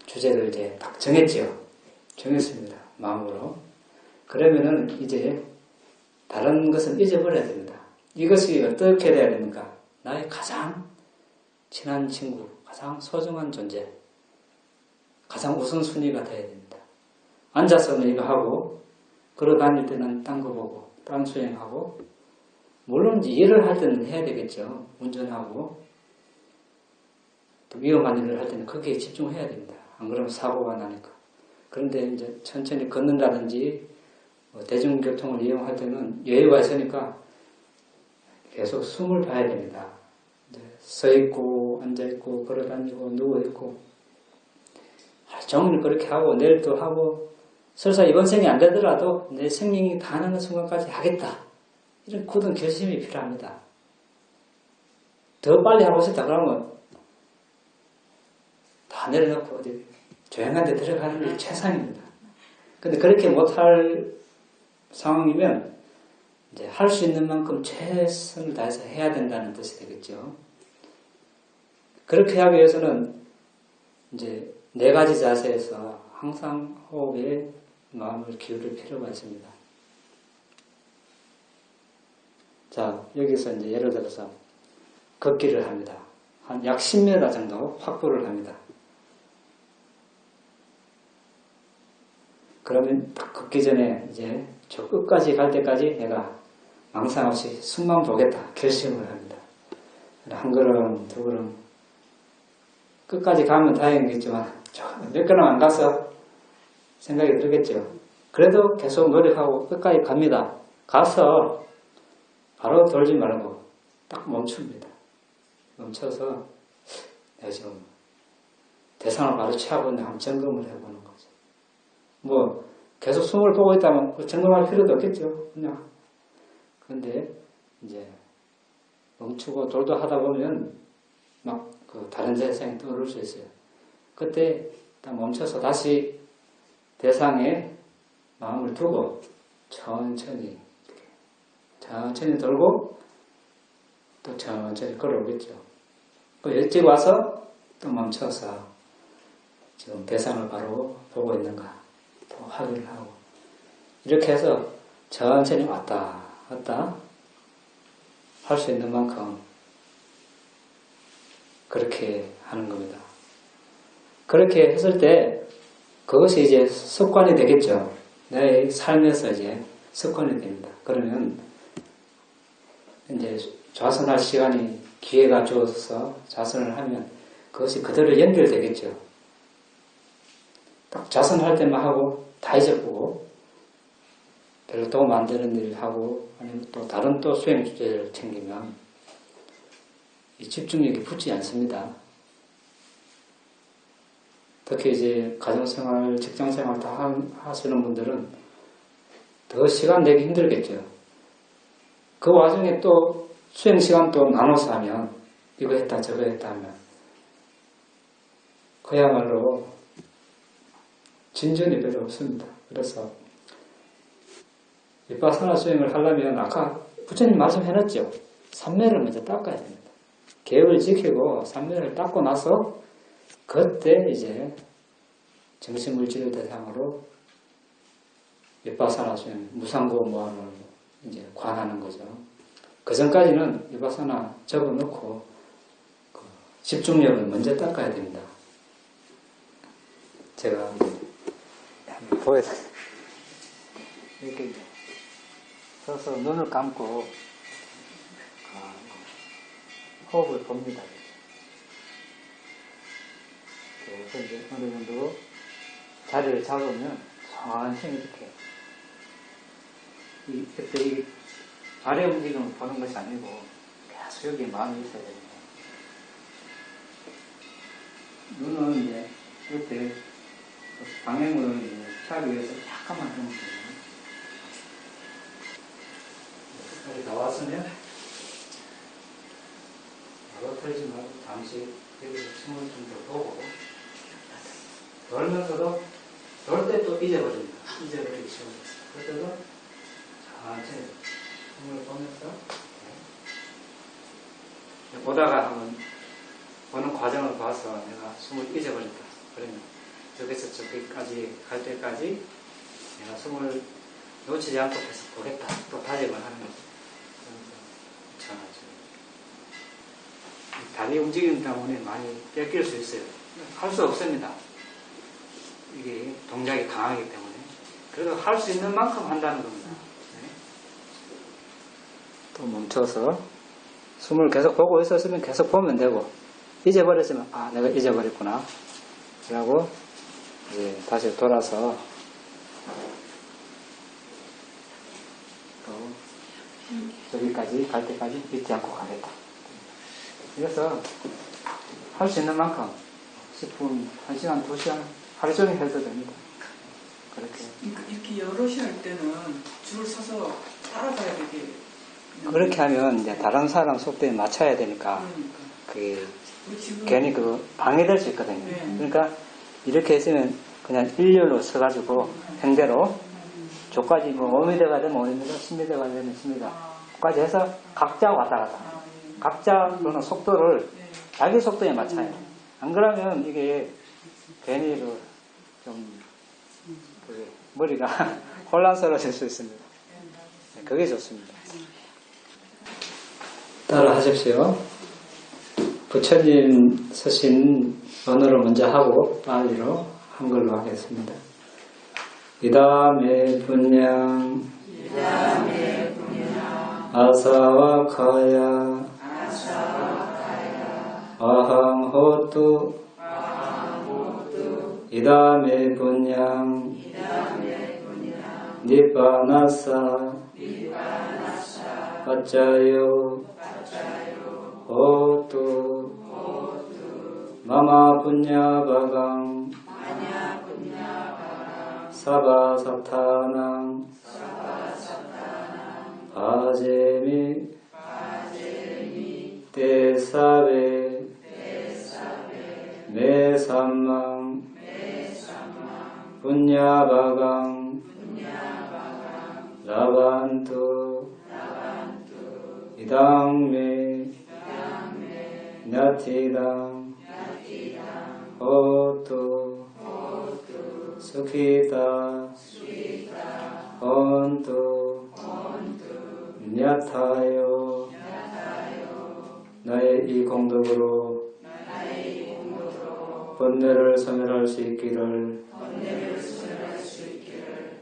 주제를 이제 딱 정했습니다. 마음으로. 그러면은 이제 다른 것은 잊어버려야 됩니다. 이것이 어떻게 돼야 됩니까? 나의 가장 친한 친구, 가장 소중한 존재, 가장 우선순위가 돼야 됩니다. 앉아서는 이거 하고, 걸어 다닐 때는 딴 거 보고, 딴 수행하고, 물론 이제 일을 할 때는 해야 되겠죠. 운전하고, 또 위험한 일을 할 때는 거기에 집중해야 됩니다. 안 그러면 사고가 나니까. 그런데 이제 천천히 걷는다든지, 대중교통을 이용할 때는 여유가 있으니까 계속 숨을 봐야 됩니다. 서 있고, 앉아 있고, 걸어 다니고, 누워 있고, 하루 종일 그렇게 하고, 내일 또 하고, 설사 이번 생이 안 되더라도 내 생명이 다하는 순간까지 하겠다. 이런 굳은 결심이 필요합니다. 더 빨리 하고 싶다 그러면 다 내려놓고 어디 조용한 데 들어가는 게 최상입니다. 근데 그렇게 못할 상황이면 이제 할 수 있는 만큼 최선을 다해서 해야 된다는 뜻이 되겠죠. 그렇게 하기 위해서는 이제 4가지 자세에서 항상 호흡에 마음을 기울일 필요가 있습니다. 자, 여기서 이제 예를 들어서 걷기를 합니다. 한 약 10m 정도 확보를 합니다. 그러면 걷기 전에 이제 저 끝까지 갈 때까지 내가 망상 없이 숨만 보겠다 결심을 합니다. 한 걸음, 두 걸음 끝까지 가면 다행이겠지만 몇 걸음 안 가서 생각이 들겠죠. 그래도 계속 노력하고 끝까지 갑니다. 가서 바로 돌지 말고 딱 멈춥니다. 멈춰서 내가 지금 대상을 바로 취하고 한번 점검을 해보는 거죠. 계속 숨을 보고 있다면 점검할 필요도 없겠죠. 그냥. 근데 이제 멈추고 돌도 하다 보면 막 다른 세상이 떠오를 수 있어요. 그때 딱 멈춰서 다시 대상에 마음을 두고 천천히 돌고 또 천천히 걸어오겠죠. 일찍 와서 또 멈춰서 지금 대상을 바로 보고 있는가 또 확인을 하고 이렇게 해서 천천히 왔다 갔다 할 수 있는 만큼 그렇게 하는 겁니다. 그렇게 했을 때 그것이 이제 습관이 되겠죠. 내 삶에서 이제 습관이 됩니다. 그러면 이제 좌선할 시간이 기회가 주어서 좌선을 하면 그것이 그대로 연결되겠죠. 딱 좌선할 때만 하고 다 잊어보고 별로 도움 안 되는 일을 하고 아니면 또 다른 또 수행 주제를 챙기면 이 집중력이 붙지 않습니다. 특히 이제 가정생활, 직장생활 다 하시는 분들은 더 시간 내기 힘들겠죠. 그 와중에 또 수행 시간 또 나눠서 하면 이거 했다 저거 했다 하면 그야말로 진전이 별로 없습니다. 그래서 비파사나 수행을 하려면 아까 부처님 말씀해놨죠. 삼매를 먼저 닦아야 됩니다. 계율을 지키고 삼매를 닦고 나서 그때 이제 정신물질을 대상으로 비파사나 수행, 무상고 모함을 이제 관하는 거죠. 그 전까지는 비파사나 접어놓고 그 집중력을 먼저 닦아야 됩니다. 제가 한번 보여드릴게요. 이렇게 이제 서서 눈을 감고 호흡을 봅니다. 그래서 이제 어느 정도 자리를 잡으면 천천히 이렇게 그때 이 발의 움직임을 보는 것이 아니고 계속 여기에 마음이 있어야 됩니다. 눈은 이제 이때 방향을 피하기 위해서 약간만 하면 돼요. 여기 나왔으면 바로 털지 말고 잠시 여기서 숨을 좀 더 보고 돌면서도 돌 때 또 잊어버립니다. 잊어버리기 쉬워졌어요. 그때도 천천히 숨을 보면서 보다가 한번 보는 과정을 봐서 내가 숨을 잊어버린다. 그러면 저기서 저기까지 갈 때까지 내가 숨을 놓치지 않고 계속 보겠다. 또 다짐을 하는 거죠. 그러면서 다리 움직임 때문에 많이 뺏길 수 있어요. 할 수 없습니다. 이게 동작이 강하기 때문에. 그래도 할 수 있는 만큼 한다는 겁니다. 네. 또 멈춰서 숨을 계속 보고 있었으면 계속 보면 되고 잊어버렸으면 아 내가 잊어버렸구나 라고 이제 다시 돌아서 또 저기까지 갈 때까지 잊지 않고 가겠다. 그래서 할 수 있는 만큼 10분, 1시간, 2시간 하루 종일 해도 됩니다. 그렇게. 이렇게 여럿이 할 때는 줄 서서 따라가야 되게. 그렇게 하면 이제 다른 사람 속도에 맞춰야 되니까 그게 괜히 그 방해될 수 있거든요. 네. 그러니까 이렇게 했으면 그냥 일렬로 서가지고 행대로 조까지 뭐 5m가 되면 5m, 10m가 되면 10m까지 해서 각자 왔다 갔다. 각자 그런 속도를 자기 속도에 맞춰야 돼요. 안 그러면 이게 괜히 좀 머리가 혼란스러워질 수 있습니다. 네, 그게 좋습니다. 따라 하십시오. 부처님 서신 언어로 먼저 하고 빨리로 한글로 하겠습니다. 이다메 분양 아사와 카야 아항 호뚜 이다메 분양 니빠나사 빠짜요 호뚜 마마 분야바강 사바사타낭 바제미 데사베 메삼망 분야바강 라반투 이당메 나티당 호투 수키다 헌투 냐타요 나의 이 공덕으로 번뇌를 소멸할 수 있기를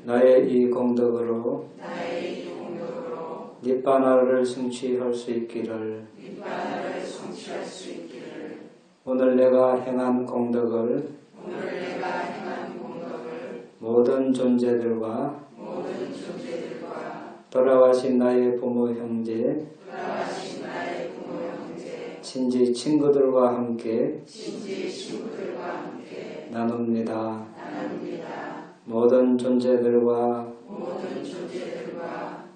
나의 이 공덕으로 니바나를 성취할 수 있기를 오늘 내가 행한 공덕을 모든 존재들과 돌아가신 나의 부모 형제 친지 친구들과 함께 나눕니다. 모든 존재들과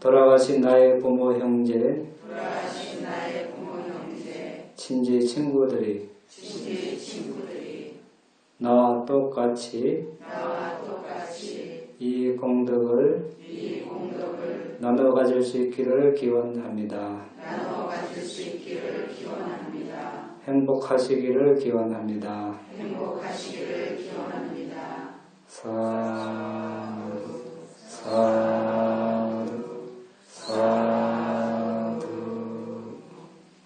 돌아가신 나의 부모 형제 친지 친구들이 나와 똑같이 이 공덕을 나눠 가질 수 있기를 기원합니다. 행복하시기를 기원합니다. 사